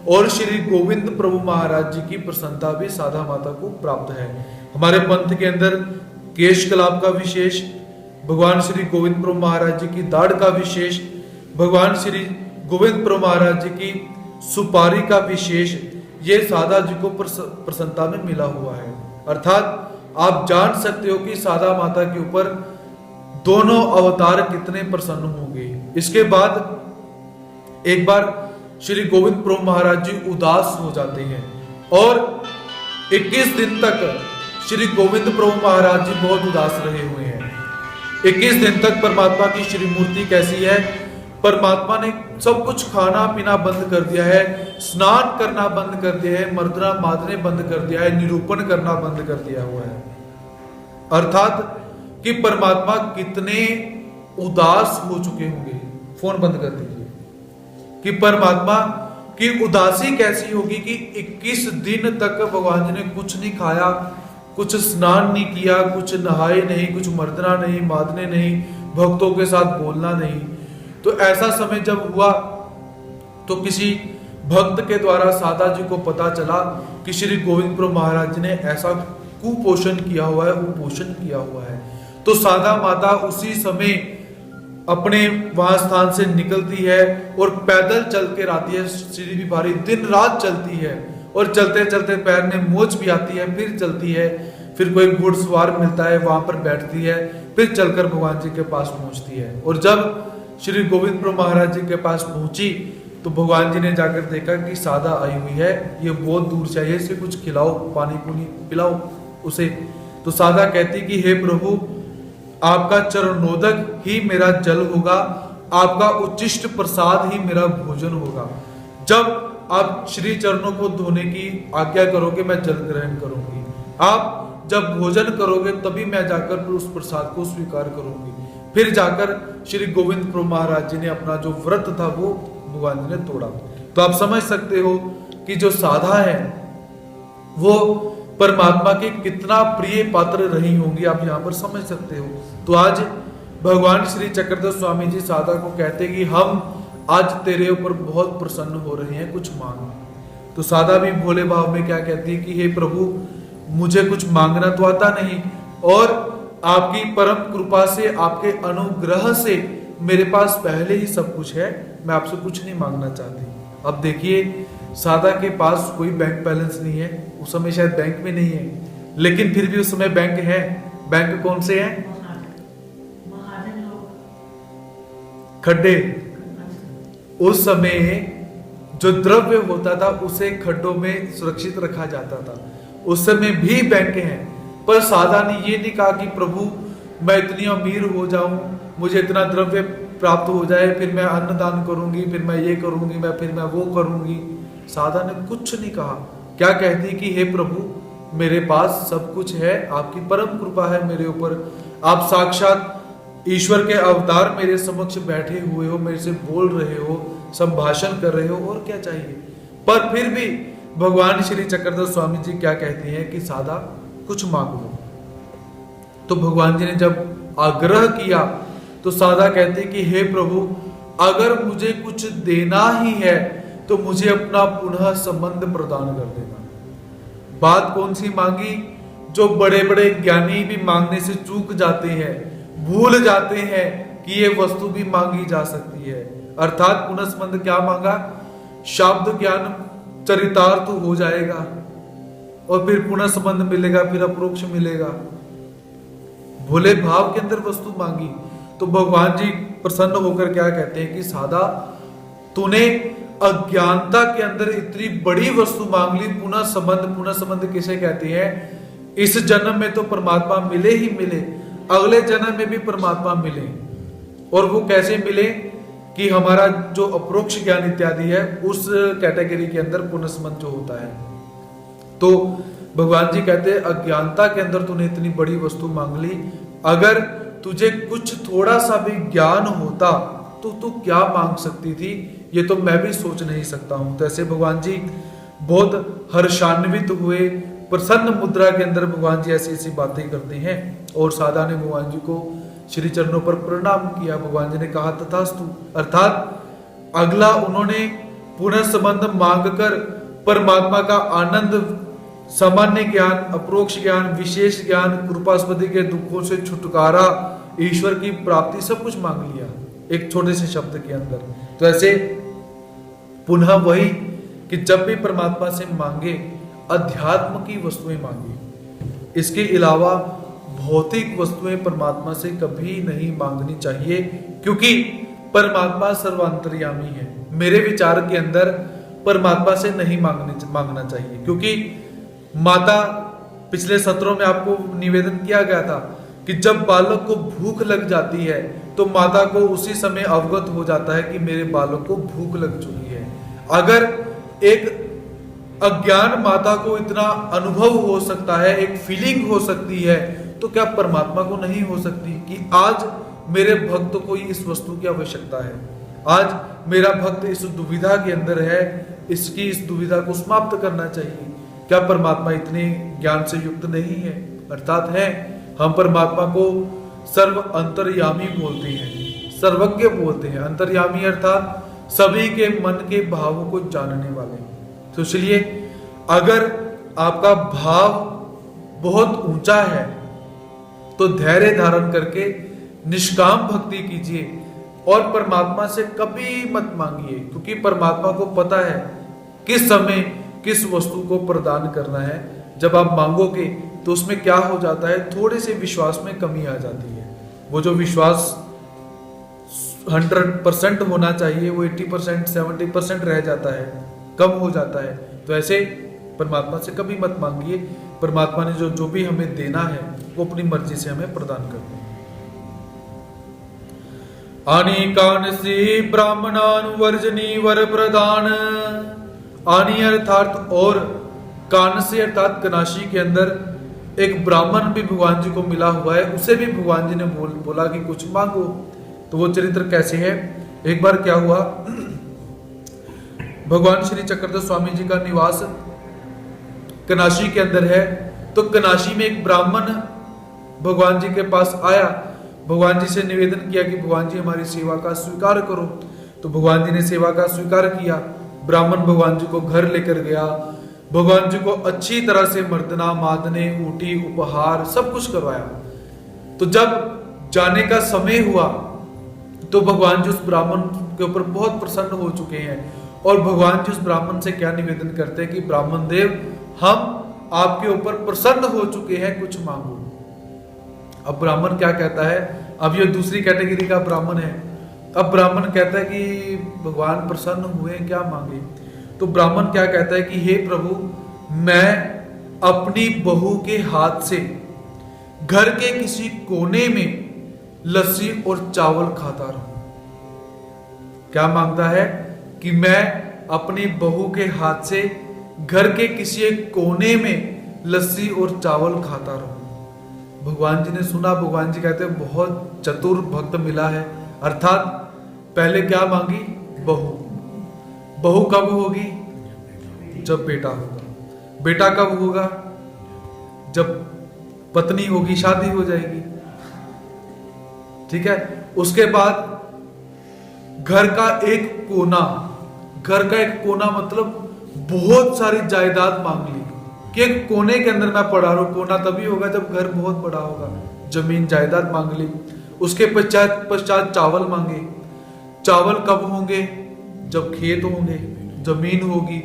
और श्री गोविंद प्रभु महाराज जी की प्रसन्नता भी साधा माता को प्राप्त है। हमारे पंथ के अंदर केश कलाप का विशेष, भगवान श्री गोविंद प्रभु महाराज जी की दाढ़ का विशेष, भगवान श्री गोविंद प्रभु महाराज जी की सुपारी का विशेष, ये साधा जी को प्रसन्नता में मिला हुआ है। अर्थात आप जान सकते हो कि साधा माता के ऊपर दोनों अवतार कितने प्रसन्न होंगे। इसके बाद एक बार श्री गोविंद प्रभु महाराज जी उदास हो जाते हैं और 21 दिन तक श्री गोविंद प्रभु महाराज जी बहुत उदास रहे हुए हैं। 21 दिन तक परमात्मा की श्री मूर्ति कैसी है, परमात्मा ने सब कुछ खाना पीना बंद कर दिया है, स्नान करना बंद कर दिया है, मर्दना मादने बंद कर दिया है, निरूपण करना बंद कर दिया हुआ है। अर्थात कि परमात्मा कितने उदास हो चुके होंगे। फोन बंद कर दीजिए। कि परमात्मा की उदासी कैसी होगी कि 21 दिन तक भगवान जी ने कुछ नहीं खाया, कुछ स्नान नहीं किया, कुछ नहाए नहीं, कुछ मर्दना नहीं, मादने नहीं, भक्तों के साथ बोलना नहीं। तो ऐसा समय जब हुआ तो किसी भक्त के द्वारा साधा जी को पता चला कि श्री गोविंद प्रभु महाराज जी ने ऐसा कुपोषण किया हुआ है, कुपोषण किया हुआ है। तो साधा माता उसी समय अपने वहां स्थान से निकलती है और पैदल चल के आती है। सीढ़ी भी भारी, दिन रात चलती है और चलते चलते पैर में मोच भी आती है, फिर चलती है, फिर कोई घुड़सवार मिलता है, वहां पर बैठती है, फिर चलकर भगवान जी के पास पहुंचती है। और जब श्री गोविंद प्रभु महाराज जी के पास पहुंची तो भगवान जी ने जाकर देखा कि साधा आई हुई है, ये बहुत दूर से आई है, इसे कुछ खिलाओ, पानी पुनी पिलाओ उसे। तो साधा कहती कि हे प्रभु, आपका चरणोदक ही मेरा जल होगा, आपका उच्चिष्ट प्रसाद ही मेरा भोजन होगा। जब आप श्री चरणों को धोने की आज्ञा करोगे मैं जल ग्रहण करूंगी, आप जब भोजन करोगे तभी मैं जाकर उस प्रसाद को स्वीकार करूंगी। फिर जाकर श्री गोविंद प्रभु महाराज जी ने अपना जो व्रत था वो भगवान जी ने तोड़ा। तो आप समझ सकते हो कि जो साधा है वो परमात्मा के कितना प्रिय पात्र रही होंगी, आप यहाँ पर समझ सकते हो। तो आज भगवान श्री चक्रधर स्वामी जी साधा को कहते कि हम आज तेरे ऊपर बहुत प्रसन्न हो रहे हैं, कुछ मांग। तो साधा भी भोले भाव में क्या कहती है कि हे प्रभु, मुझे कुछ मांगना तो आता नहीं और आपकी परम कृपा से, आपके अनुग्रह से मेरे पास पहले ही सब कुछ है, मैं आपसे कुछ नहीं मांगना चाहती। अब देखिए साधा के पास कोई बैंक बैलेंस नहीं है, उस समय शायद बैंक में नहीं है, लेकिन फिर भी उस समय बैंक है। बैंक कौन से हैं? खड्डे, उस समय जो द्रव्य होता था उसे खड्डों में सुरक्षित रखा जाता था। उस समय भी बैंकें हैं, पर सादा ने ये नहीं कहा कि प्रभु मैं इतनी अमीर हो जाऊं, मुझे इतना द्रव्य प्राप्त हो जाए, फिर मैं अन्नदान करूंगी, फिर मैं ये करूंगी, फिर मैं वो करूंगी। सादा ने कुछ नहीं कहा। क्या कहती कि हे प्रभु मेरे पास सब कुछ है, आपकी परम कृपा है मेरे ऊपर, आप साक्षात ईश्वर के अवतार मेरे समक्ष बैठे हुए हो, मेरे से बोल रहे हो, संभाषण कर रहे हो, और क्या चाहिए। पर फिर भी भगवान श्री चक्रधर स्वामी जी क्या कहते हैं कि सादा कुछ मांगो। तो भगवान जी ने जब आग्रह किया तो सादा कहते कि हे प्रभु अगर मुझे कुछ देना ही है तो मुझे अपना पुनः संबंध प्रदान कर देना। बात कौन सी मांगी? जो बड़े बड़े ज्ञानी भी मांगने से चूक जाते हैं, भूल जाते हैं कि ये वस्तु भी मांगी जा सकती है। अर्थात पुनः संबंध क्या मांगा? शब्द ज्ञान चरितार्थ हो जाएगा और फिर पुनः संबंध मिलेगा, फिर अपरोक्ष मिलेगा। भोले भाव के अंदर वस्तु मांगी तो भगवान जी प्रसन्न होकर क्या कहते हैं कि सादा तूने अज्ञानता के अंदर इतनी बड़ी वस्तु मांग ली, पुनः संबंध किसे कहते हैं? इस जन्म में तो परमात्मा मिले ही मिले, अगले जन्म में भी परमात्मा मिले। और वो कैसे मिले कि हमारा जो अपरोक्ष ज्ञान इत्यादि है उस कैटेगरी के अंदर पुनः संबंध जो होता है। तो भगवान जी कहते हैं अज्ञानता के अंदर तूने इतनी बड़ी वस्तु मांग ली, अगर तुझे कुछ थोड़ा सा भी ज्ञान होता तो तू क्या मांग सकती थी, ये तो मैं भी सोच नहीं सकता हूं। तो ऐसे भगवान जी बहुत हर्षान्वित हुए, प्रसन्न मुद्रा के अंदर भगवान जी ऐसी ऐसी बातें करते हैं। और सादा ने भगवान जी को श्री चरणों पर प्रणाम किया। भगवान जी ने कहा तथास्तु, अर्थात अगला उन्होंने पुनः संबंध मांगकर परमात्मा का आनंद, सामान्य ज्ञान, अप्रोक्ष ज्ञान, विशेष ज्ञान, कृपास्पति के दुखों से छुटकारा, ईश्वर की प्राप्ति, सब कुछ मांग लिया एक छोटे से शब्द के अंदर। तो ऐसे पुनः वही कि जब भी परमात्मा से मांगे अध्यात्म की वस्तुएं मांगे, इसके अलावा भौतिक वस्तुएं परमात्मा से कभी नहीं मांगनी चाहिए, क्योंकि परमात्मा सर्वांतर्यामी है। मेरे विचार के अंदर परमात्मा से नहीं मांगना चाहिए, क्योंकि माता, पिछले सत्रों में आपको निवेदन किया गया था कि जब बालक को भूख लग जाती है तो माता को उसी समय अवगत हो जाता है कि मेरे बालक को भूख लग चुकी है। अगर एक अज्ञान माता को इतना अनुभव हो सकता है, एक फीलिंग हो सकती है, तो क्या परमात्मा को नहीं हो सकती कि आज मेरे भक्त को इस वस्तु की आवश्यकता है, आज मेरा भक्त इस दुविधा के अंदर है, इसकी इस दुविधा को समाप्त करना चाहिए। क्या परमात्मा इतने ज्ञान से युक्त नहीं है? अर्थात है। हम परमात्मा को सर्व अंतर्यामी बोलते हैं, सर्वज्ञ बोलते हैं। अंतर्यामी अर्थात सभी के मन के भावों को जानने वाले। तो इसलिए अगर आपका भाव बहुत ऊंचा है तो धैर्य धारण करके निष्काम भक्ति कीजिए और परमात्मा से कभी मत मांगिए, क्योंकि परमात्मा को पता है किस समय किस वस्तु को प्रदान करना है। जब आप मांगोगे तो उसमें क्या हो जाता है, थोड़े से विश्वास में कमी आ जाती है। वो जो विश्वास 100% होना चाहिए वो 80%, 70% रह जाता है, कम हो जाता है। तो ऐसे परमात्मा से कभी मत मांगिए। परमात्मा ने जो भी हमें देना है वो अपनी मर्जी से हमें प्रदान करते हैं। आनी कानसी ब्राह्मणानुवर्जनी वर प्रदान। आनी अर्थात और कानसी अर्थात कनाशी के अंदर एक ब्राह्मण भी भगवान जी को मिला हुआ है, उसे भी भगवान जी ने बोला कि कुछ मांगो। तो वो चरित्र कैसे है? एक बार क्या हुआ, भगवान श्री चक्रधर स्वामी जी का निवास कनाशी के अंदर है। तो कनाशी में एक ब्राह्मण भगवान जी के पास आया, भगवान जी से निवेदन किया कि भगवान जी हमारी सेवा का स्वीकार करो। तो भगवान जी ने सेवा का स्वीकार किया। ब्राह्मण भगवान जी को घर लेकर गया, भगवान जी को अच्छी तरह से मर्दना, मादने, ऊटी, उपहार सब कुछ करवाया। तो जब जाने का समय हुआ तो भगवान जी उस ब्राह्मण के ऊपर बहुत प्रसन्न हो चुके हैं और भगवान जी उस ब्राह्मण से क्या निवेदन करते हैं कि ब्राह्मण देव, हम आपके ऊपर प्रसन्न हो चुके हैं, कुछ मांगो। अब ब्राह्मण क्या कहता है, अब ये दूसरी कैटेगरी का ब्राह्मण है। अब ब्राह्मण कहता है कि भगवान प्रसन्न हुए, क्या मांगे? तो ब्राह्मण क्या कहता है कि हे प्रभु, मैं अपनी बहू के हाथ से घर के किसी कोने में लस्सी और चावल खाता रहूं। क्या मांगता है? कि मैं अपनी बहू के हाथ से घर के किसी एक कोने में लस्सी और चावल खाता रहूं। भगवान जी ने सुना। भगवान जी कहते हैं बहुत चतुर भक्त मिला है। अर्थात पहले क्या मांगी? बहू। बहू कब होगी? जब बेटा होगा। बेटा कब होगा? जब पत्नी होगी, शादी हो जाएगी। ठीक है। उसके बाद घर का एक कोना, घर का एक कोना मतलब बहुत सारी जायदाद मांग ली कि एक कोने के अंदर मैं पड़ा रहूं। कोना तभी होगा जब घर बहुत बड़ा होगा। जमीन जायदाद मांग ली। उसके पश्चात चावल मांगे। चावल कब होंगे? जब खेत होंगे, जमीन होगी,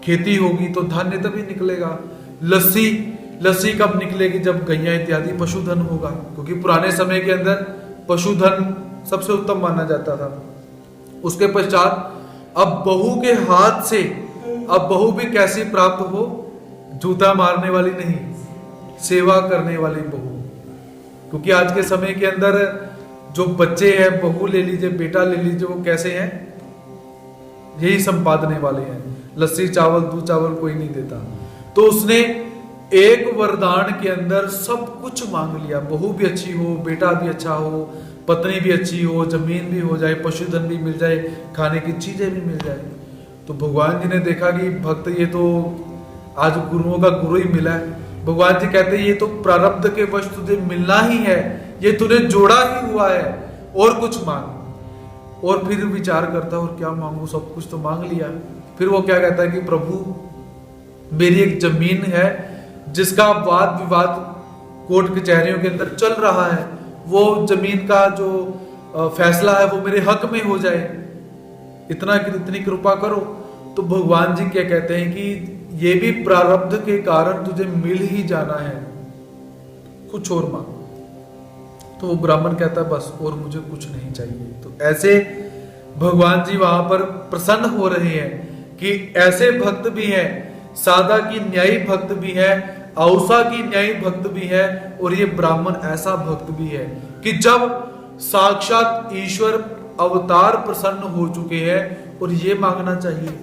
खेती होगी तो धान्य तभी निकलेगा। लस्सी कब निकलेगी? जब गैया इत्यादि पशुधन होगा, क्योंकि पुराने समय के अंदर पशुधन सबसे उत्तम माना जाता था। उसके पश्चात अब बहू के हाथ से, अब बहू भी कैसी प्राप्त हो? जूता मारने वाली नहीं, सेवा करने वाली बहू। क्योंकि आज के समय के अंदर जो बच्चे हैं, बहू ले लीजिए, बेटा ले लीजिए, वो कैसे हैं? यही संपादने वाले हैं। लस्सी चावल दूध चावल कोई नहीं देता। तो उसने एक वरदान के अंदर सब कुछ मांग लिया। बहू भी अच्छी हो, बेटा भी अच्छा हो, पत्नी भी अच्छी हो, जमीन भी हो जाए, पशुधन भी मिल जाए, खाने की चीजें भी मिल जाए। तो भगवान जी ने देखा कि भक्त ये तो आज गुरुओं का गुरु ही मिला है। भगवान जी कहते हैं ये तो प्रारब्ध के वश तुझे मिलना ही है, ये तूने जोड़ा ही हुआ है, और कुछ मांग। और फिर विचार करता है और क्या मांगू, सब कुछ तो मांग लिया। फिर वो क्या कहता है कि प्रभु मेरी एक जमीन है जिसका वाद विवाद कोर्ट कचहरियों के अंदर चल रहा है, वो जमीन का जो फैसला है वो मेरे हक में हो जाए, इतनी कृपा करो। तो भगवान जी क्या कहते हैं कि ये भी प्रारब्ध के कारण तुझे मिल ही जाना है, कुछ और मांग। तो वो ब्राह्मण कहता है बस और मुझे कुछ नहीं चाहिए। तो ऐसे भगवान जी वहां पर प्रसन्न हो रहे हैं कि ऐसे भक्त भी हैं, सादा की न्यायी भक्त भी है, औसा की न्यायी भक्त भी है, और ये ब्राह्मण ऐसा भक्त भी है कि जब साक्षात ईश्वर अवतार प्रसन्न हो चुके हैं और ये मांगना चाहिए।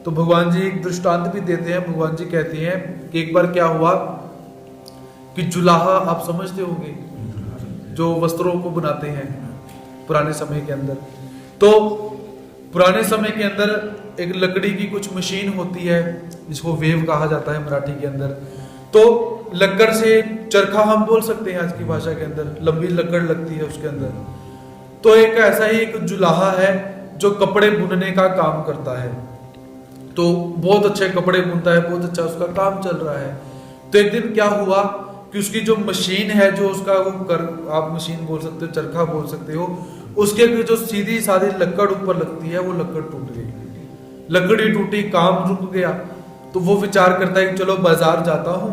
तो भगवान जी एक दृष्टांत भी देते हैं। भगवान जी कहते हैं कि एक बार क्या हुआ कि जुलाहा, आप समझते होंगे, जो वस्त्रों को बनाते हैं पुराने समय के अंदर। तो पुराने समय के अंदर एक लकड़ी की कुछ मशीन होती है जिसको वेव कहा जाता है मराठी के अंदर। तो लकड़ से चरखा हम बोल सकते हैं आज की भाषा के अंदर, लंबी लकड़ लगती है उसके अंदर। तो एक ऐसा ही एक जुलाहा है जो कपड़े बुनने का काम करता है। तो बहुत अच्छे कपड़े बुनता है, बहुत अच्छा उसका काम चल रहा है। तो एक दिन क्या हुआ कि उसकी जो मशीन है, जो उसका आप मशीन बोल सकते हो, चरखा बोल सकते हो, उसके जो सीधी सादी लकड़ ऊपर लगती है वो लकड़ टूट गई। लकड़ी टूटी, काम रुक गया। तो वो विचार करता है कि चलो बाजार जाता हूं,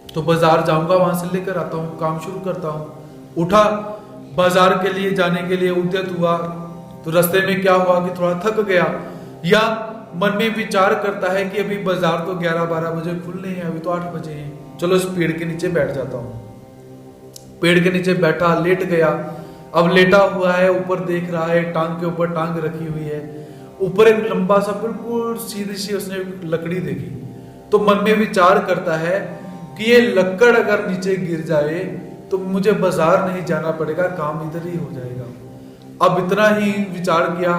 तो बाजार जाऊंगा, वहां से लेकर आता हूं, काम शुरू करता हूं। उठा, बाजार के लिए जाने के लिए उद्यत हुआ। तो रास्ते में क्या हुआ कि थोड़ा थक गया, या मन में विचार करता है कि अभी बाजार तो 11-12 बजे खुलने हैं, अभी तो 8 बजे हैं, चलो इस पेड़ के नीचे बैठ जाता हूं। पेड़ के नीचे बैठा, लेट गया। अब लेटा हुआ है, ऊपर देख रहा है, टांग के ऊपर टांग रखी हुई है, ऊपर एक लंबा सा बिल्कुल सीधी सी उसने लकड़ी देखी। तो मन में विचार करता है कि ये लकड़ अगर नीचे गिर जाए तो मुझे बाजार नहीं जाना पड़ेगा, काम इधर ही हो जाएगा। अब इतना ही विचार किया,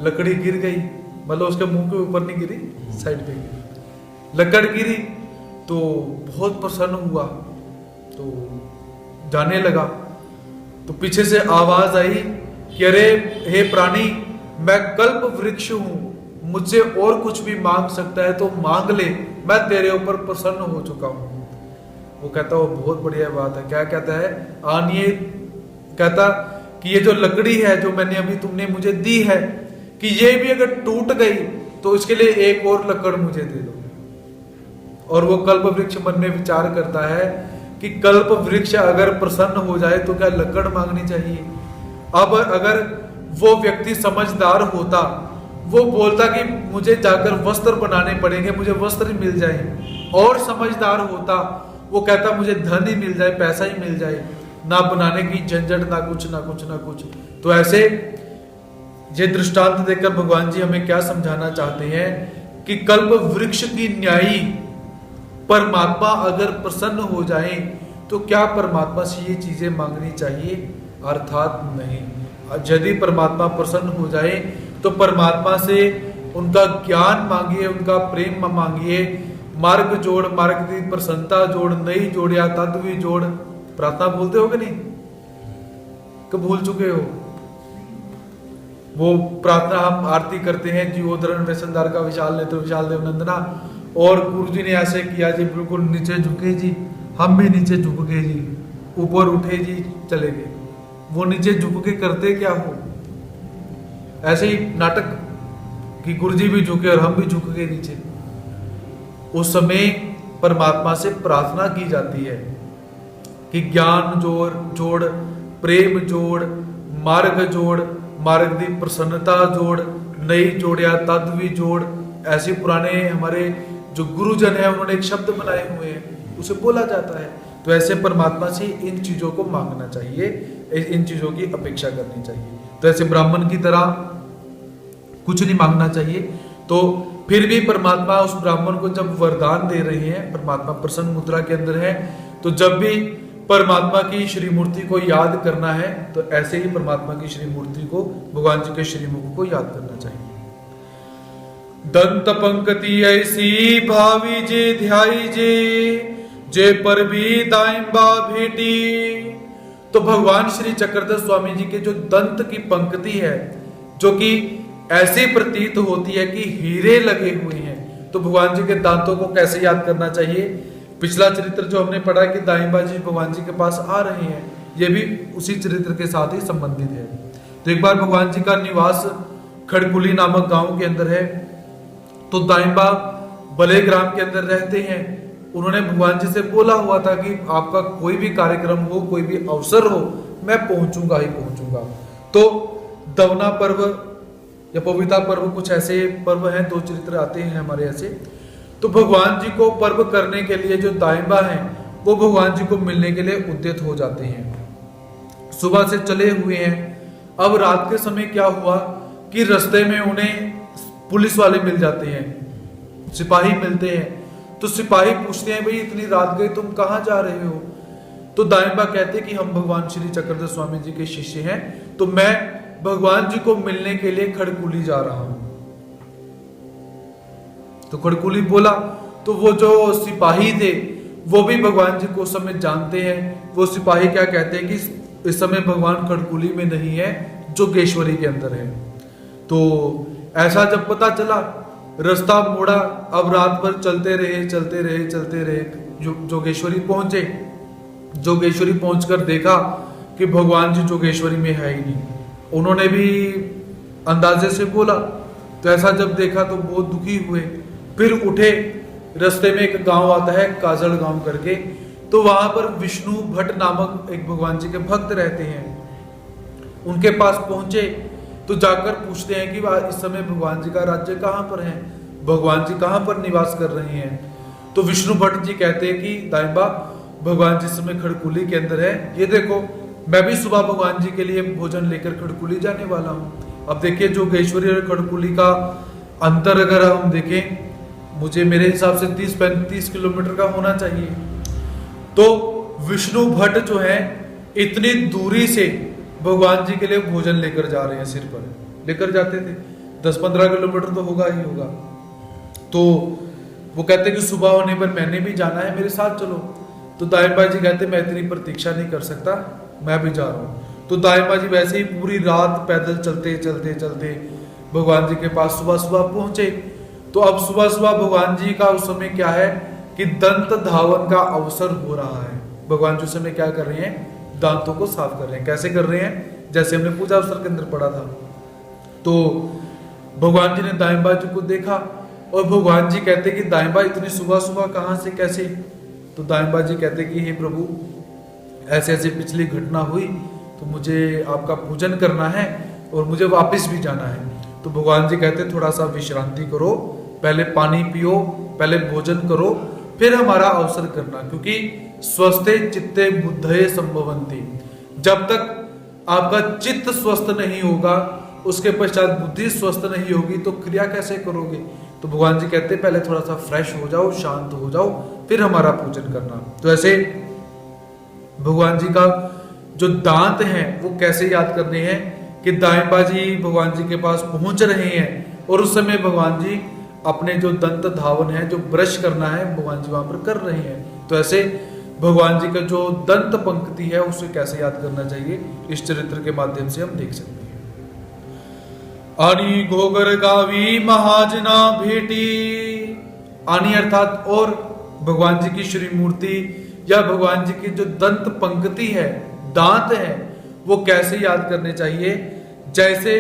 लकड़ी गिर गई, मतलब उसके मुंह के ऊपर नहीं गिरी, साइड पे गिरी। लकड़ गिरी तो बहुत प्रसन्न हुआ, तो जाने लगा। तो पीछे से आवाज आई कि अरे हे प्राणी, मैं कल्प वृक्ष हूं, मुझसे और कुछ भी मांग सकता है तो मांग ले, मैं तेरे ऊपर प्रसन्न हो चुका हूं। वो कहता वो बहुत बढ़िया बात है। क्या कहता है? आनिए, कहता कि ये जो लकड़ी है जो मैंने अभी तुमने मुझे दी है, कि ये भी अगर टूट गई तो इसके लिए एक और लकड़ मुझे दे दो। और वो कल्प वृक्ष मन में विचार करता है कि कल्प वृक्ष अगर प्रसन्न हो जाए तो क्या लकड़ मांगनी चाहिए। अब अगर वो व्यक्ति समझदार होता, वो बोलता कि मुझे जाकर वस्त्र बनाने पड़ेंगे, मुझे वस्त्र मिल जाए। और समझदार होता, वो कहता मुझे धन ही मिल जाए, पैसा ही मिल जाए, ना बनाने की झंझट, ना कुछ ना कुछ ना कुछ। तो ऐसे ये दृष्टांत देकर भगवान जी हमें क्या समझाना चाहते हैं कि कल्प वृक्ष की न्यायी परमात्मा अगर प्रसन्न हो जाए तो क्या परमात्मा से ये चीजें मांगनी चाहिए? अर्थात नहीं। यदि परमात्मा प्रसन्न हो जाए तो परमात्मा से उनका ज्ञान मांगिए, उनका प्रेम मांगिए, मार्ग जोड़, मार्ग की प्रसन्नता जोड़, नई जोड़ या तत्व जोड़। प्रार्थना बोलते हो कि नहीं? कब भूल चुके हो? वो प्रार्थना हम आरती करते हैं, जीवोधरण व्यसनदार का विशाल नेत्र विशाल देव नंदना, और गुरु जी ने ऐसे किया जी, बिल्कुल नीचे झुके जी, हम भी नीचे झुक गए जी, ऊपर उठे जी, चले गए। वो नीचे झुक के करते क्या हो? ऐसे ही नाटक कि गुरु जी भी झुके और हम भी झुक गए नीचे। उस समय परमात्मा से प्रार्थना की जाती है कि ज्ञान जोड़, प्रेम जोड़, मार्ग जोड़, मार्ग की प्रसन्नता जोड़, नई जोड़ या तत्वी जोड़। ऐसे पुराने हमारे जो गुरुजन है उन्होंने एक शब्द बनाए हुए हैं, उसे बोला जाता है। तो ऐसे परमात्मा से इन चीजों को मांगना चाहिए, इन चीजों की अपेक्षा करनी चाहिए। तो ऐसे ब्राह्मण की तरह कुछ नहीं मांगना चाहिए। तो फिर भी परमात्मा उस ब्राह्मण को जब वरदान दे रहे हैं, परमात्मा प्रसन्न मुद्रा के अंदर है, तो जब भी परमात्मा की श्री मूर्ति को याद करना है तो ऐसे ही परमात्मा की श्री मूर्ति को, भगवान जी के श्रीमुख को याद करना चाहिए। दंत पंक्ति ऐसी भावी जे ध्याई जे पर भी दाइंबा भेटी। तो भगवान श्री चक्रधर स्वामी जी के जो दंत की पंक्ति है, जो कि ऐसी प्रतीत होती है कि हीरे लगे हुए हैं, तो भगवान जी के दांतों को कैसे याद करना चाहिए? पिछला चरित्र जो हमने पढ़ा कि दाइंबा जी भगवान जी के पास आ रहे हैं, यह भी उसी चरित्र के साथ ही संबंधित है। तो एक बार भगवान जी का निवास खड़कुली नामक गांव के अंदर है। तो दाइंबा बले ग्राम के अंदर रहते हैं। उन्होंने भगवान जी से बोला हुआ था कि आपका कोई भी कार्यक्रम हो, कोई भी अवसर हो, मैं पहुंचूंगा ही पहुंचूंगा। तो दवना पर्व या पविता पर्व, कुछ ऐसे पर्व हैं, दो चरित्र आते हैं हमारे ऐसे। तो भगवान जी को पर्व करने के लिए जो दाइंबा हैं वो भगवान जी को मिलने के लिए उद्यत हो जाते हैं। सुबह से चले हुए हैं। अब रात के समय क्या हुआ कि रास्ते में उन्हें पुलिस वाले मिल जाते हैं, सिपाही मिलते हैं। तो सिपाही पूछते हैं, भाई इतनी रात गई, तुम कहाँ जा रहे हो? तो दाइंबा कहते कि हम भगवान श्री चक्रधर स्वामी जी के शिष्य हैं, तो मैं भगवान जी को मिलने के लिए खड़कुली जा रहा हूं। तो खड़कुली बोला। तो वो जो सिपाही थे वो भी भगवान जी को उस समय जानते हैं। वो सिपाही क्या कहते हैं कि इस समय भगवान खड़कुली में नहीं है, जोगेश्वरी के अंदर है। तो ऐसा जब पता चला, रास्ता मोड़ा। अब रात भर चलते रहे, जोगेश्वरी पहुंचे। जोगेश्वरी पहुंचकर देखा कि भगवान जी जोगेश्वरी में है ही नहीं। उन्होंने भी अंदाजे से बोला। तो ऐसा जब देखा तो बहुत दुखी हुए। फिर उठे। रास्ते में एक गांव आता है, काजल गांव करके। तो वहां पर विष्णु भट्ट नामक एक भगवान जी के भक्त रहते हैं। उनके पास पहुंचे तो जाकर पूछते हैं कि इस समय भगवान जी का राज्य कहाँ पर है, भगवान जी कहाँ पर निवास कर रहे हैं। तो विष्णु भट्ट जी कहते हैं कि दाइंबा, भगवान जी इस समय खड़कुली के अंदर है। ये देखो, मैं भी सुबह भगवान जी के लिए भोजन लेकर खड़कुली जाने वाला हूँ। अब देखिए, जोगेश्वरी और खड़कुली का अंतर अगर हम देखें, मुझे मेरे हिसाब से 30-35 किलोमीटर का होना चाहिए। तो विष्णु भट्ट जो है इतनी दूरी से भगवान जी के लिए भोजन लेकर जा रहे हैं, सिर पर लेकर जाते थे। 10-15 किलोमीटर तो होगा ही होगा। तो वो कहते कि सुबह होने पर मैंने भी जाना है, मेरे साथ चलो। तो दाइंबा जी कहते मैं इतनी प्रतीक्षा नहीं कर सकता, मैं भी जा रहा हूँ। तो दाइंबा जी वैसे ही पूरी रात पैदल चलते भगवान जी के पास सुबह सुबह पहुंचे। तो अब सुबह सुबह भगवान जी का उस समय क्या है कि दंत धावन का अवसर हो रहा है। भगवान जी उस समय क्या कर रहे हैं, दांतों को साफ कर रहे हैं। कैसे कर रहे हैं, जैसे हमने पूजा अवसर के अंदर पढ़ा था। तो भगवान जी ने दाइंबा जी को देखा और भगवान जी कहते कि दाइंबा इतनी सुबह सुबह कहां से, कैसे? तो दाइंबा जी कहते कि हे प्रभु, ऐसे ऐसे पिछली घटना हुई तो मुझे आपका पूजन करना है, और मुझे वापस भी जाना है। तो भगवान जी कहते थोड़ा सा विश्रांति करो, पहले पानी पियो, पहले भोजन करो, फिर हमारा अवसर करना, क्योंकि स्वस्थे चित्ते बुद्धये संभवन्ति। जब तक आपका चित्त स्वस्थ नहीं होगा, उसके पश्चात बुद्धि स्वस्थ नहीं होगी, तो क्रिया कैसे करोगे। तो भगवान जी कहते पहले थोड़ा सा फ्रेश हो जाओ, शांत हो जाओ, फिर हमारा पूजन करना। तो ऐसे भगवान जी का जो दांत हैं वो कैसे याद करने हैं कि दाएं बाजी भगवान जी के पास पहुंच रहे हैं और उस समय भगवान जी अपने जो दंत धावन है, जो ब्रश करना है, भगवान जी वहां पर कर रहे हैं। तो ऐसे भगवान जी का जो दंत पंक्ति है उसे कैसे याद करना चाहिए, इस चरित्र के माध्यम से हम देख सकते हैं। आनी घोगर गावी महाजना भेटी। आनी अर्थात और भगवान जी की श्री मूर्ति या भगवान जी की जो दंत पंक्ति है, दांत है, वो कैसे याद करने चाहिए, जैसे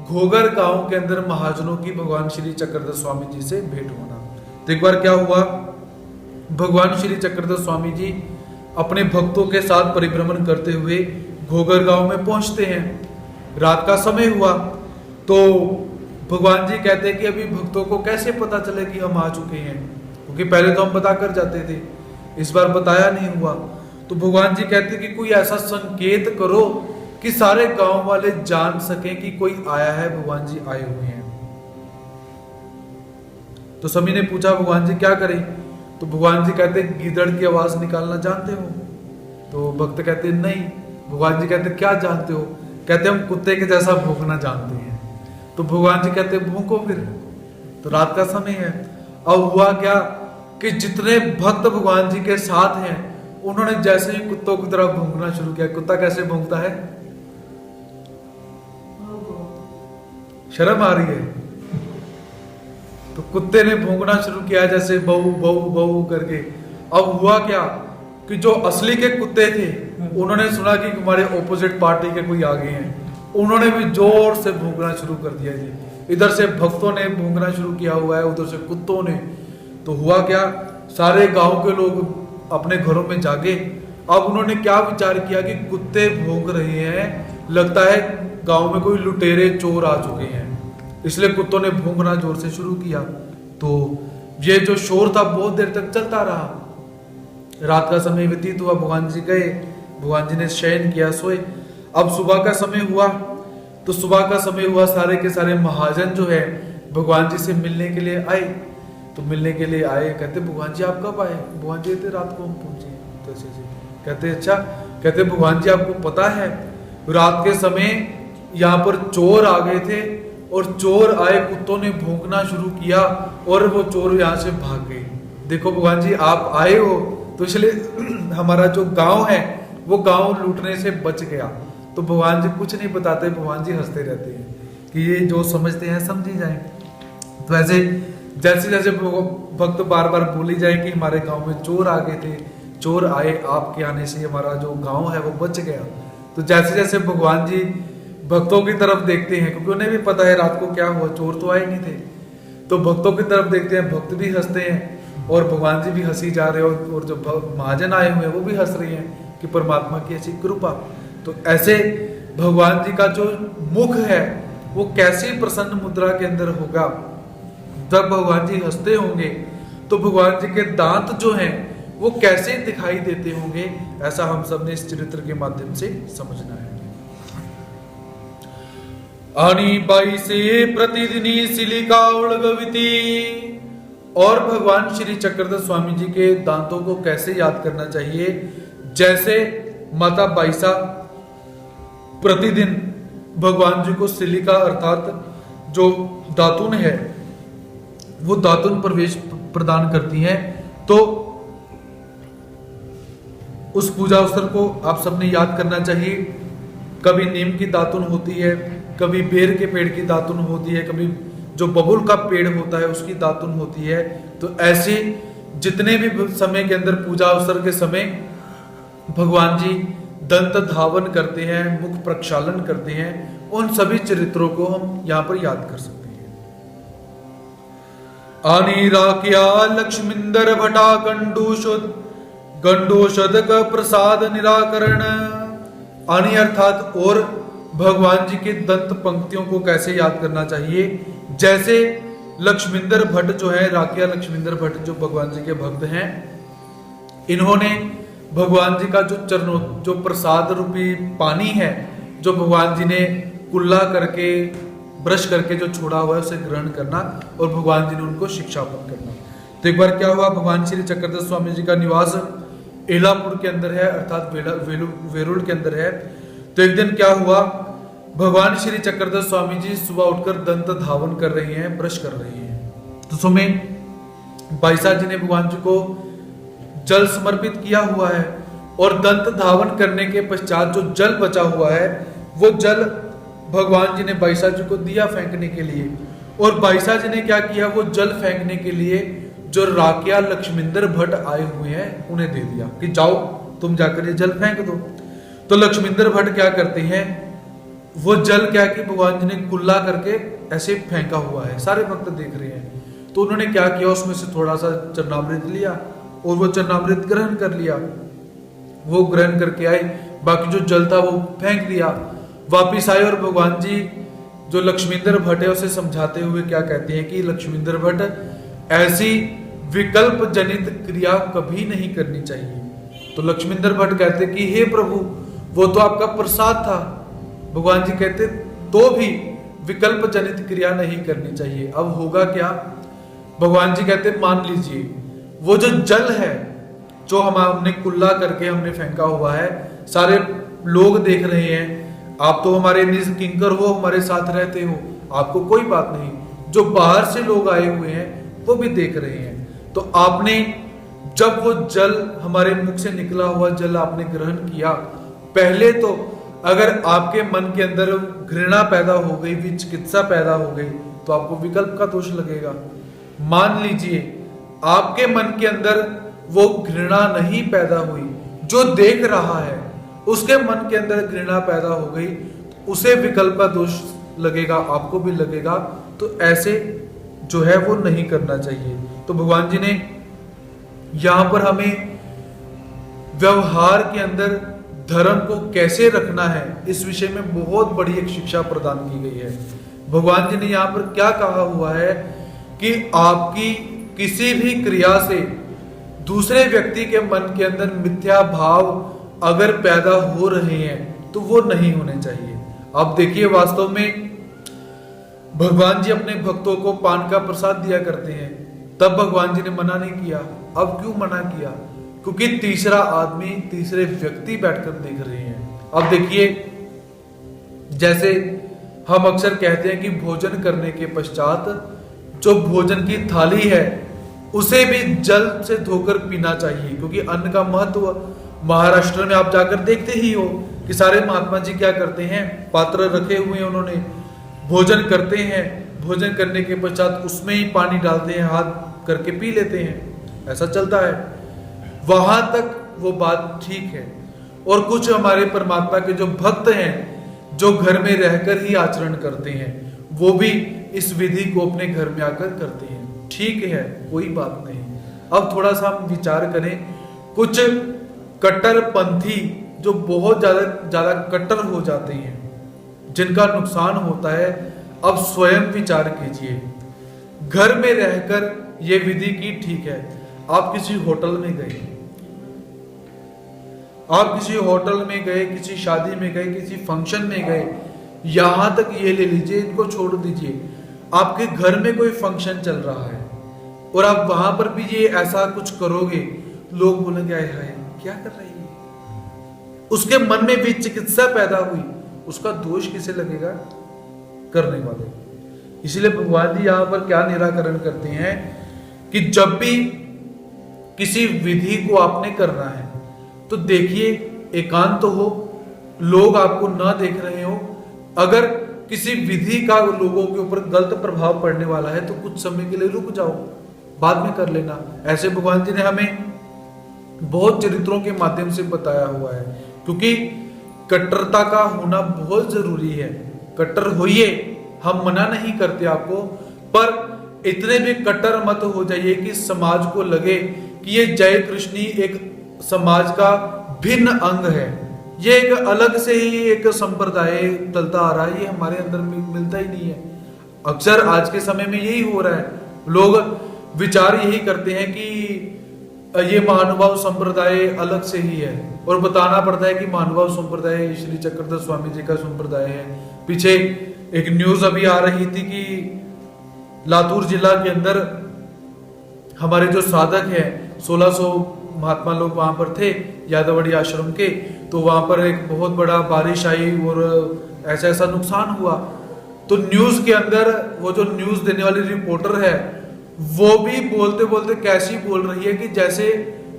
घोगर गांव के अंदर महाजनों की भगवान श्री चक्रधर स्वामी जी से भेंट होना। तो एक बार क्या हुआ, भगवान श्री चक्रधर स्वामी जी अपने भक्तों के साथ परिभ्रमण करते हुए घोगर गांव में पहुंचते हैं। रात का समय हुआ, तो भगवान जी कहते हैं कि अभी भक्तों को कैसे पता चले कि हम आ चुके हैं, क्योंकि पहले तो हम बता कर जाते थे, इस बार बताया नहीं हुआ। तो भगवान जी कहते हैं कि कोई ऐसा संकेत करो कि सारे गांव वाले जान सकें कि कोई आया है, भगवान जी आए हुए हैं। तो सभी ने पूछा भगवान जी क्या करें। तो भगवान जी कहते गीदड़ की आवाज निकालना जानते हो। तो भक्त कहते नहीं। भगवान जी कहते क्या जानते हो। कहते हम कुत्ते के जैसा भौंकना जानते हैं। तो भगवान जी कहते भौंको फिर। तो रात का समय है। अब हुआ क्या कि जितने भक्त भगवान जी के साथ हैं उन्होंने जैसे ही कुत्तों की तरह भौंकना शुरू किया। कुत्ता कैसे भौंकता है, शर्म आ रही है। तो कुत्ते ने भौंकना शुरू किया जैसे बहू बहू बहू करके। अब हुआ क्या कि जो असली के कुत्ते थे उन्होंने सुना कि हमारे ऑपोजिट पार्टी के कोई आ गए हैं, उन्होंने भी जोर से भौंकना शुरू कर दिया जी। इधर से भक्तों ने भौंकना शुरू किया हुआ है, उधर से कुत्तों ने। तो हुआ क्या, सारे गांव के लोग अपने घरों में जागे। अब उन्होंने क्या विचार किया कि कुत्ते भौंक रहे हैं, लगता है गांव में कोई लुटेरे चोर आ चुके हैं, इसलिए कुत्तों ने भौंकना जोर से शुरू किया। तो ये जो शोर था बहुत देर तक चलता रहा। रात का समय व्यतीत हुआ, भगवान जी गए, भगवान जी ने शयन किया, सोए। अब सुबह का समय हुआ। तो सुबह का समय हुआ, सारे के सारे महाजन जो है भगवान जी से मिलने के लिए आए। तो मिलने के लिए आए, कहते भगवान जी आप कब आए। भगवान जी कहते रात को हम पहुंचे। तो ऐसे कहते अच्छा, कहते भगवान जी आपको पता है रात के समय यहाँ पर चोर आ गए थे और चोर आए, कुत्तों ने भौंकना शुरू किया और वो चोर यहाँ से भाग गए। देखो भगवान जी आप आए हो तो इसलिए हमारा जो गांव है वो गांव लूटने से बच गया। तो भगवान जी कुछ नहीं बताते, भगवान जी हंसते रहते हैं कि ये जो समझते हैं समझी जाए। तो ऐसे जैसे जैसे भक्त बार बार बोली जाए कि हमारे गांव में चोर आ गए थे, चोर आए, आपके आने से हमारा जो गांव है वो बच गया। तो जैसे जैसे भगवान जी भक्तों की तरफ देखते हैं, क्योंकि उन्हें भी पता है रात को क्या हुआ, चोर तो आए नहीं थे, तो भक्तों की तरफ देखते हैं, भक्त भी हंसते हैं और भगवान जी भी हंसी जा रहे हैं और जो महाजन आए हुए हैं वो भी हंस रहे हैं कि परमात्मा की ऐसी कृपा। तो ऐसे भगवान जी का जो मुख है वो कैसी प्रसन्न मुद्रा के अंदर होगा, जब भगवान जी हंसते होंगे तो भगवान जी के दांत जो हैं वो कैसे दिखाई देते होंगे, ऐसा हम सब ने इस चरित्र के माध्यम से समझना है। आनी बाई से प्रतिदिनी सिलिका उड़गविती। और भगवान श्री चक्रधर स्वामी जी के दांतों को कैसे याद करना चाहिए, जैसे माता बाईसा प्रतिदिन भगवान जी को सिलिका अर्थात जो दातुन है वो दातुन प्रवेश प्रदान करती हैं। तो उस पूजा अवसर को आप सबने याद करना चाहिए। कभी नीम की दातुन होती है, कभी बेर के पेड़ की दातुन होती है, कभी जो बबुल का पेड़ होता है उसकी दातुन होती है। तो ऐसे जितने भी समय के अंदर पूजा अवसर के समय भगवान जी दंत धावन करते हैं, मुख प्रक्षालन करते हैं, उन सभी चरित्रों को हम यहाँ पर याद कर सकते हैं। आनी राकिया लक्ष्मिंदर भटा गंडोषद का प्रसाद निराकरण। आनी अर्थात और भगवान जी के दंत पंक्तियों को कैसे याद करना चाहिए। जैसे लक्ष्मींदर भट्ट जो है, राकिया लक्ष्मींदर भट्ट जो भगवान जी के भक्त हैं, इन्होंने भगवान जी का जो चरणों जो प्रसाद रूपी पानी है, जो भगवान जी ने कुल्ला करके ब्रश करके जो छोड़ा हुआ है, उसे ग्रहण करना और भगवान जी ने उनको शिक्षापन करना। तो एक बार क्या हुआ, भगवान श्री चक्रधर स्वामी जी का निवास एलापुर के अंदर है, अर्थात वेरुल के अंदर है। तो एक दिन क्या हुआ, भगवान श्री चक्रधर स्वामी जी सुबह उठकर दंत धावन कर रही हैं, ब्रश कर रही हैं। तो सुमें बाईसा जी ने भगवान जी को जल समर्पित किया हुआ है और दंत धावन करने के पश्चात जो जल बचा हुआ है, वो जल भगवान जी ने बाईसा जी को दिया फेंकने के लिए। और बाईसा जी ने क्या किया, वो जल फेंकने के लिए जो राकिया लक्ष्मींदर भट्ट आए हुए हैं उन्हें दे दिया कि जाओ तुम जाकर ये जल फेंक दो। तो लक्ष्मींदर भट्ट क्या करते हैं, वो जल क्या कि भगवान जी ने कुल्ला करके ऐसे फेंका हुआ है, सारे भक्त देख रहे हैं। तो उन्होंने क्या किया, उसमें से थोड़ा सा चरणामृत लिया और वो चरणामृत ग्रहण कर लिया। वो ग्रहण करके आए, बाकी जो जल था वो फेंक दिया। वापिस आए और भगवान जी जो लक्ष्मींदर भट्ट है उसे समझाते हुए क्या कहते हैं कि लक्ष्मींदर भट्ट, ऐसी विकल्प जनित क्रिया कभी नहीं करनी चाहिए। तो लक्ष्मींदर भट्ट कहते कि हे प्रभु, वो तो आपका प्रसाद था। भगवान जी कहते तो भी विकल्प जनित क्रिया नहीं करनी चाहिए। अब होगा क्या, भगवान जी कहते मान लीजिए वो जो जल है जो हमने कुल्ला करके हमने फेंका हुआ है, सारे लोग देख रहे हैं, आप तो हमारे निज किंकर हो, हमारे साथ रहते हो, आपको कोई बात नहीं। जो बाहर से लोग आए हुए हैं वो भी देख रहे हैं। तो आपने जब वो जल हमारे मुख से निकला हुआ जल आपने ग्रहण किया, पहले तो अगर आपके मन के अंदर घृणा पैदा हो गई, विचिकित्सा पैदा हो गई, तो आपको विकल्प का दोष लगेगा। मान लीजिए आपके मन के अंदर वो घृणा नहीं पैदा हुई, जो देख रहा है उसके मन के अंदर घृणा पैदा हो गई, उसे विकल्प का दोष लगेगा, आपको भी लगेगा। तो ऐसे जो है वो नहीं करना चाहिए। तो भगवान जी ने यहां पर हमें व्यवहार के अंदर धर्म को कैसे रखना है, इस विषय में बहुत बड़ी एक शिक्षा प्रदान की गई है। भगवान जी ने यहाँ पर क्या कहा हुआ है कि आपकी किसी भी क्रिया से दूसरे व्यक्ति के मन के अंदर मिथ्या भाव अगर पैदा हो रहे हैं तो वो नहीं होने चाहिए। अब देखिए, वास्तव में भगवान जी अपने भक्तों को पान का प्रसाद दिया करते हैं, तब भगवान जी ने मना नहीं किया। अब क्यों मना किया, क्योंकि तीसरा आदमी, तीसरे व्यक्ति बैठकर देख रहे हैं। अब देखिए, जैसे हम अक्सर कहते हैं कि भोजन करने के पश्चात जो भोजन की थाली है उसे भी जल से धोकर पीना चाहिए, क्योंकि अन्न का महत्व महाराष्ट्र में आप जाकर देखते ही हो कि सारे महात्मा जी क्या करते हैं, पात्र रखे हुए हैं, उन्होंने भोजन करते हैं, भोजन करने के पश्चात उसमें ही पानी डालते हैं, हाथ करके पी लेते हैं, ऐसा चलता है। वहां तक वो बात ठीक है। और कुछ हमारे परमात्मा के जो भक्त हैं, जो घर में रहकर ही आचरण करते हैं, वो भी इस विधि को अपने घर में आकर करते हैं, ठीक है, कोई बात नहीं। अब थोड़ा सा हम विचार करें, कुछ कट्टरपंथी जो बहुत ज्यादा कट्टर हो जाते हैं, जिनका नुकसान होता है, अब स्वयं विचार कीजिए। घर में रहकर ये विधि की ठीक है, आप किसी होटल में गए, आप किसी होटल में गए, किसी शादी में गए, किसी फंक्शन में गए, यहां तक ये ले लीजिए, इनको छोड़ दीजिए, आपके घर में कोई फंक्शन चल रहा है और आप वहां पर भी ये ऐसा कुछ करोगे, लोग बोलेंगे आए हाय क्या कर रही है, उसके मन में भी चिकित्सा पैदा हुई, उसका दोष किसे लगेगा, करने वाले। इसलिए भगवान जी यहां पर क्या निराकरण करते हैं कि जब भी किसी विधि को आपने करना है तो देखिए एकांत हो, लोग आपको ना देख रहे हो। अगर किसी विधि का लोगों के ऊपर गलत प्रभाव पड़ने वाला है तो कुछ समय के लिए रुक जाओ, बाद में कर लेना। ऐसे भगवान जी ने हमें बहुत चरित्रों के माध्यम से बताया हुआ है, क्योंकि कट्टरता का होना बहुत जरूरी है। कट्टर होइए, हम मना नहीं करते आपको, पर इतने भी कट्टर मत हो जाइए कि समाज को लगे कि ये जय कृष्णी एक समाज का भिन्न अंग है। ये एक अलग से ही एक संप्रदाय चलता आ रहा है, ये हमारे अंदर मिलता ही नहीं है। अक्सर आज के समय में यही हो रहा है, लोग विचार यही करते हैं कि ये महानुभाव संप्रदाय अलग से ही है, और बताना पड़ता है कि महानुभाव संप्रदाय श्री चक्रधर स्वामी जी का संप्रदाय है। पीछे एक न्यूज अभी आ रही थी कि लातूर जिला के अंदर हमारे जो साधक हैं 1600 महात्मा लोग वहां पर थे यादवड़ी आश्रम के, तो वहां पर एक बहुत बड़ा बारिश आई और ऐसा ऐसा नुकसान हुआ। तो न्यूज के अंदर वो जो न्यूज देने वाली रिपोर्टर है वो भी बोलते बोलते कैसी बोल रही है कि जैसे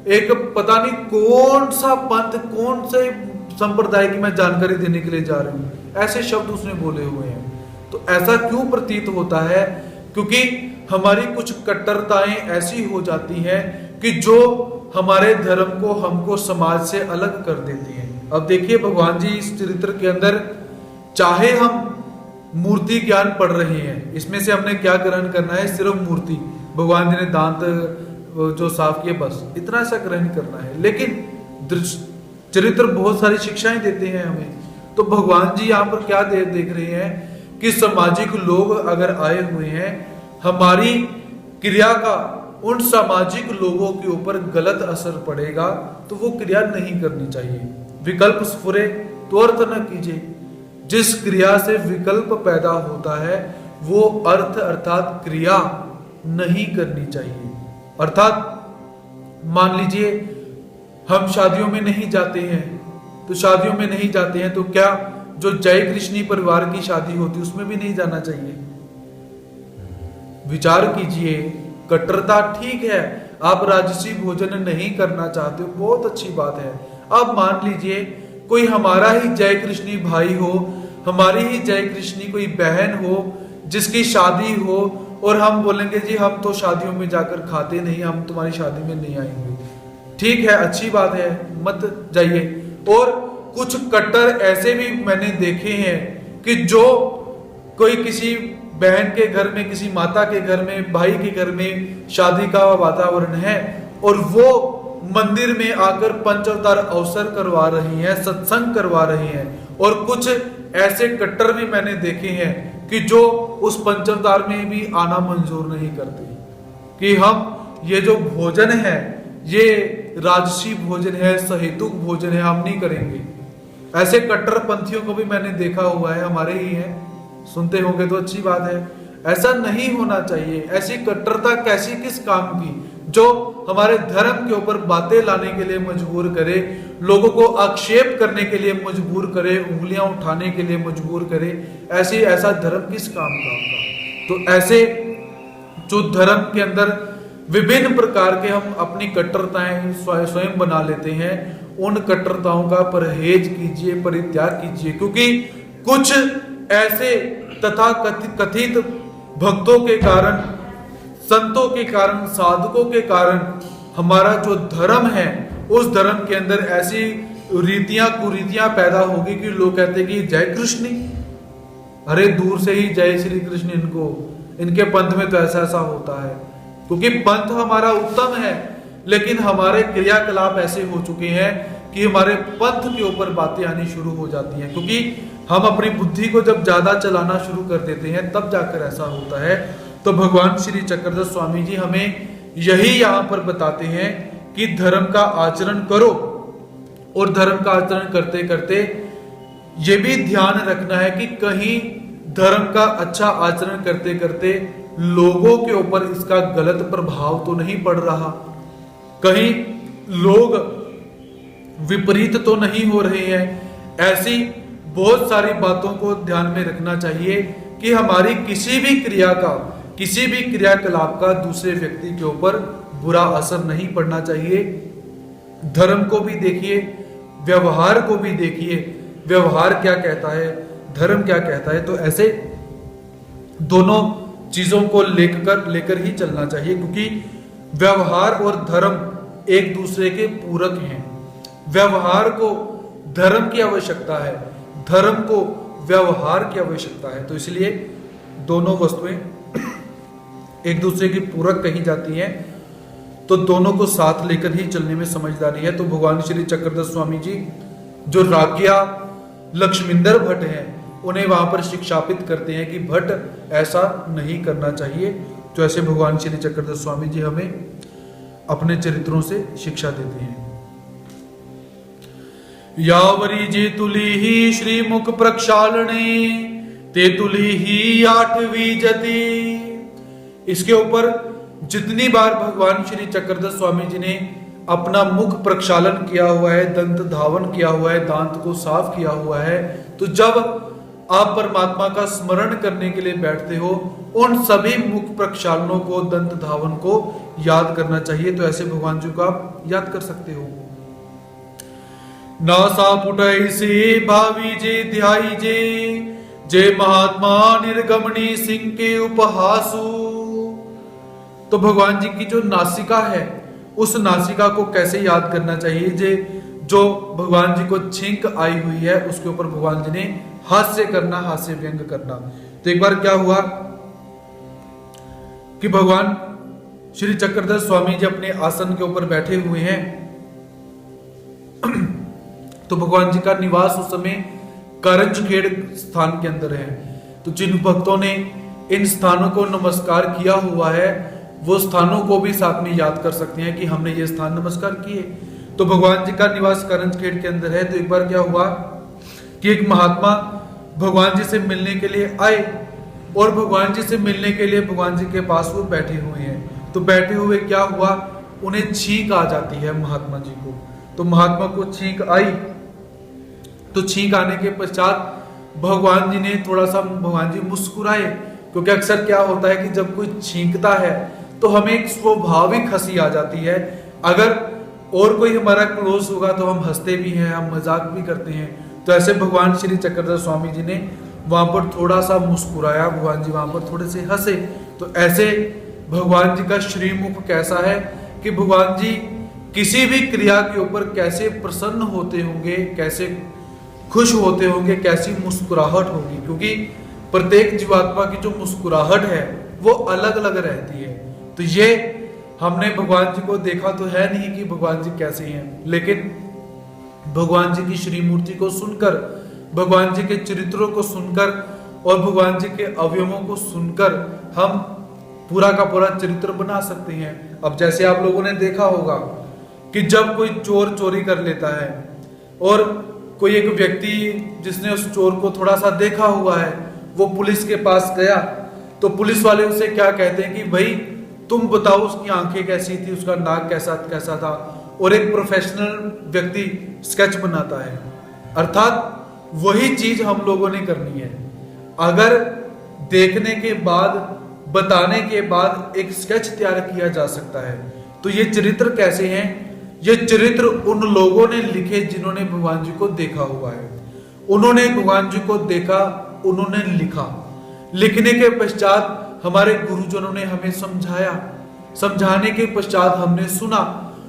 एक पता नहीं कौन सा पंथ कौन से संप्रदाय की मैं जानकारी देने के लिए जा रही हूँ, ऐसे शब्द उसने बोले हुए हैं। तो ऐसा क्यों प्रतीत होता है? क्योंकि हमारी कुछ कट्टरताएं ऐसी हो जाती हैं कि जो हमारे धर्म को हमको समाज से अलग कर देती हैं। अब देखिए भगवान जी इस चरित्र के अंदर, चाहे हम मूर्ति ज्ञान पढ़ रहे हैं, इसमें से हमने क्या ग्रहण करना है? सिर्फ मूर्ति, भगवान जी ने दांत जो साफ किए बस इतना सा ग्रहण करना है। लेकिन चरित्र बहुत सारी शिक्षाएं देते हैं हमें। तो भगवान जी यहाँ पर क्या देख रहे हैं कि सामाजिक लोग अगर आए हुए हैं, हमारी क्रिया का उन सामाजिक लोगों के ऊपर गलत असर पड़ेगा तो वो क्रिया नहीं करनी चाहिए। विकल्प स्फुरे तो अर्थ न कीजिए। जिस क्रिया से विकल्प पैदा होता है वो अर्थ अर्थात क्रिया नहीं करनी चाहिए। अर्थात मान लीजिए हम शादियों में नहीं जाते हैं, तो शादियों में नहीं जाते हैं तो क्या जो जय कृष्णी परिवार की शादी होती उसमें भी नहीं जाना चाहिए? विचार कीजिए। कट्टरता ठीक है, आप राजसी भोजन नहीं करना चाहते हो, बहुत अच्छी बात है। अब मान लीजिए कोई हमारा ही जय कृष्णी भाई हो, हमारी ही जय कृष्णी कोई बहन हो जिसकी शादी हो, और हम बोलेंगे जी हम तो शादियों में जाकर खाते नहीं, हम तुम्हारी शादी में नहीं आएंगे। ठीक है, अच्छी बात है, मत जाइए। और कुछ कट्टर ऐसे भी मैंने देखे हैं कि जो कोई किसी बहन के घर में, किसी माता के घर में, भाई के घर में शादी का वातावरण है और वो मंदिर में आकर पंचअवतार अवसर करवा रही हैं, सत्संग करवा रही हैं। और कुछ ऐसे कट्टर भी मैंने देखे हैं कि जो उस पंचअवतार में भी आना मंजूर नहीं करते कि हम ये जो भोजन है ये राजसी भोजन है, सहेतुक भोजन है, हम नहीं करेंगे। ऐसे कट्टर पंथियों को भी मैंने देखा हुआ है, हमारे ही हैं, सुनते होंगे तो अच्छी बात है। ऐसा नहीं होना चाहिए। ऐसी कट्टरता कैसी किस काम की जो हमारे धर्म के ऊपर बातें लाने के लिए मजबूर करे, लोगों को आक्षेप करने के लिए मजबूर करे, उंगलियां उठाने के लिए मजबूर करे। ऐसा धर्म किस काम का होगा? तो ऐसे जो धर्म के अंदर विभिन्न प्रकार के हम अपनी कट्टरताएं स्वयं बना लेते हैं, उन कट्टरताओं का परहेज कीजिए, परित्याग कीजिए। क्योंकि कुछ ऐसे तथा कथित भक्तों के कारण, संतों के कारण, साधकों के कारण हमारा जो धर्म है उस धर्म के अंदर ऐसी रीतियां कुरीतियां पैदा होगी कि लोग कहते हैं कि जय कृष्णी, अरे दूर से ही जय श्री कृष्ण, इनके पंथ में तो ऐसा ऐसा होता है। क्योंकि पंथ हमारा उत्तम है, लेकिन हमारे क्रियाकलाप ऐसे हो चुके हैं कि हमारे पंथ के ऊपर बातें आनी शुरू हो जाती हैं। क्योंकि हम अपनी बुद्धि को जब ज्यादा चलाना शुरू कर देते हैं तब जाकर ऐसा होता है। तो भगवान श्री चक्रधर स्वामी जी हमें यही यहाँ पर बताते हैं कि धर्म का आचरण करो, और धर्म का आचरण करते करते ये भी ध्यान रखना है कि कहीं धर्म का अच्छा आचरण करते करते लोगों के ऊपर इसका गलत प्रभाव तो नहीं पड़ रहा, कहीं लोग विपरीत तो नहीं हो रहे हैं। ऐसी बहुत सारी बातों को ध्यान में रखना चाहिए कि हमारी किसी भी क्रिया का, किसी भी क्रियाकलाप का दूसरे व्यक्ति के ऊपर बुरा असर नहीं पड़ना चाहिए। धर्म को भी देखिए, व्यवहार को भी देखिए, व्यवहार क्या कहता है, धर्म क्या कहता है। तो ऐसे दोनों चीजों को लेकर ही चलना चाहिए, क्योंकि व्यवहार और धर्म एक दूसरे के पूरक हैं। व्यवहार को धर्म की आवश्यकता है, धर्म को व्यवहार की आवश्यकता है। तो इसलिए दोनों वस्तुएं एक दूसरे की पूरक कही जाती हैं, तो दोनों को साथ लेकर ही चलने में समझदारी है। तो भगवान श्री चक्रधर स्वामी जी जो राज्ञा लक्ष्मींदर भट्ट हैं उन्हें वहां पर शिक्षापित करते हैं कि भट्ट ऐसा नहीं करना चाहिए। तो ऐसे भगवान श्री चक्रधर स्वामी जी हमें अपने चरित्रों से शिक्षा देते हैं। यावरी जे तुली ही श्री मुख प्रक्षालने ते तुली ही 8वीं जति। इसके ऊपर जितनी बार भगवान श्री चक्रधर स्वामी जी ने अपना मुख प्रक्षालन किया हुआ है, दंत धावन किया हुआ है, दांत को साफ किया हुआ है, तो जब आप परमात्मा का स्मरण करने के लिए बैठते हो उन सभी मुख प्रक्षालनों को, दंत धावन को याद करना चाहिए। तो ऐसे भगवान जी को आप याद कर सकते हो। नासा पुटई से भावी जे ध्याई जे महात्मा निर्गमनी सिंह के उपहासु। तो भगवान जी की जो नासिका है उस नासिका को कैसे याद करना चाहिए। जो भगवान जी को छींक आई हुई है उसके ऊपर भगवान जी ने हास्य करना, हास्य व्यंग करना। तो एक बार क्या हुआ कि भगवान श्री चक्रधर स्वामी जी अपने आसन के ऊपर बैठे हुए हैं तो भगवान जी का निवास उस समय करंजखेड़ स्थान के अंदर है। तो जिन भक्तों ने इन स्थानों को नमस्कार किया हुआ है वो स्थानों को भी साथ में याद कर सकते हैं कि हमने ये स्थान नमस्कार किए। तो भगवान जी का निवास करंजखेड़ के अंदर है। तो एक बार क्या हुआ कि एक महात्मा भगवान जी से मिलने के लिए आए और भगवान जी से मिलने के लिए भगवान जी के पास वो बैठे हुए हैं। तो बैठे हुए क्या हुआ, उन्हें छींक आ जाती है महात्मा जी को। तो महात्मा को छींक आई, तो छींक आने के पश्चात भगवान जी ने थोड़ा सा, भगवान जी मुस्कुराए, क्योंकि अक्सर क्या होता है कि जब कोई छींकता है तो हमें एक स्वाभाविक हंसी आ जाती है। अगर और कोई हमारा क्लोज होगा तो हम हंसते भी हैं, हम मजाक भी करते हैं। तो ऐसे भगवान श्री चक्रधर स्वामी जी ने वहां पर थोड़ा सा मुस्कुराया, भगवान जी वहां पर थोड़े से हंसे। तो ऐसे भगवान जी का श्रीमुख कैसा है कि भगवान जी किसी भी क्रिया के ऊपर कैसे प्रसन्न होते होंगे, कैसे खुश होते होंगे, कैसी मुस्कुराहट होगी, क्योंकि प्रत्येक जीवात्मा की जो मुस्कुराहट है वो अलग अलग रहती है। तो ये हमने भगवान जी को देखा तो है नहीं कि भगवान जी कैसे हैं, लेकिन भगवान जी की श्री मूर्ति को सुनकर, भगवान जी के चरित्रों को सुनकर और भगवान जी के अवयवों को सुनकर हम पूरा का पूरा चरित्र बना सकते हैं। अब जैसे आप लोगों ने देखा होगा कि जब कोई चोर चोरी कर लेता है और कोई एक व्यक्ति जिसने उस चोर को थोड़ा सा देखा हुआ है वो पुलिस के पास गया, तो पुलिस वाले उसे क्या कहते हैं कि भाई तुम बताओ उसकी आंखें कैसी थी, उसका नाक कैसा था, और एक प्रोफेशनल व्यक्ति स्केच बनाता है। अर्थात वही चीज हम लोगों ने करनी है। अगर देखने के बाद, बताने के बाद एक स्केच तैयार किया जा सकता है, तो ये चरित्र कैसे हैं? ये चरित्र उन लोगों ने लिखे जिन्होंने भगवान जी को देखा हुआ है। उन्होंने भगवान जी को देखा, उन्होंने लिखा। लिखने के पश्चात हमारे गुरुजनों ने हमें समझाया, समझाने के पश्चात हमने सुना,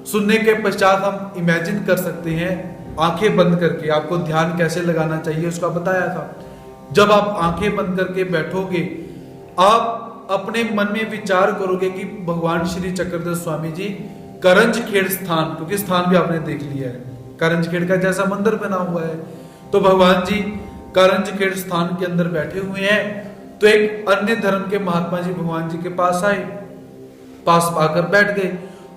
सुनने के पश्चात हम इमेजिन कर सकते हैं आंखें बंद करके। आपको ध्यान कैसे लगाना चाहिए उसका बताया था। जब आप आंखें बंद करके बैठोगे, आप अपने मन में विचार करोगे कि भगवान श्री चक्रधर स्वामी जी करंजखेड़ स्थान, क्योंकि स्थान भी आपने देख लिया है, करंजखेड़ का जैसा मंदिर बना हुआ है, तो भगवान जी करंजखेड़ स्थान के अंदर बैठे हुए हैं। तो एक अन्य धर्म के महात्मा जी भगवान जी के पास आए, पास आकर बैठ गए,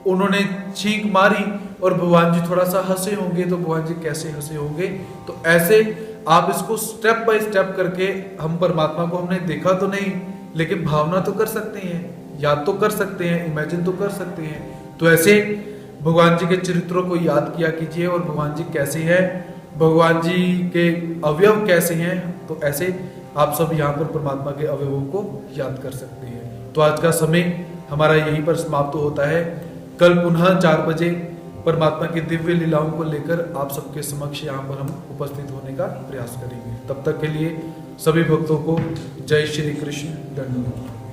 उन्होंने छींक मारी और भगवान जी थोड़ा सा हंसे होंगे। तो भगवान जी कैसे हंसे होंगे? तो ऐसे आप इसको स्टेप बाय स्टेप करके, हम परमात्मा को हमने देखा तो नहीं, लेकिन भावना तो कर सकते हैं, याद तो कर सकते हैं, इमेजिन तो कर सकते हैं। तो ऐसे भगवान जी के चरित्रों को याद किया कीजिए, और भगवान जी कैसे हैं, भगवान जी के अवयव कैसे हैं, तो ऐसे आप सब यहाँ पर परमात्मा के अवयवों को याद कर सकते हैं। तो आज का समय हमारा यहीं पर समाप्त होता है। कल पुनः 4 बजे परमात्मा की दिव्य लीलाओं को लेकर आप सबके समक्ष यहाँ पर हम उपस्थित होने का प्रयास करेंगे। तब तक के लिए सभी भक्तों को जय श्री कृष्ण, धन्यवाद।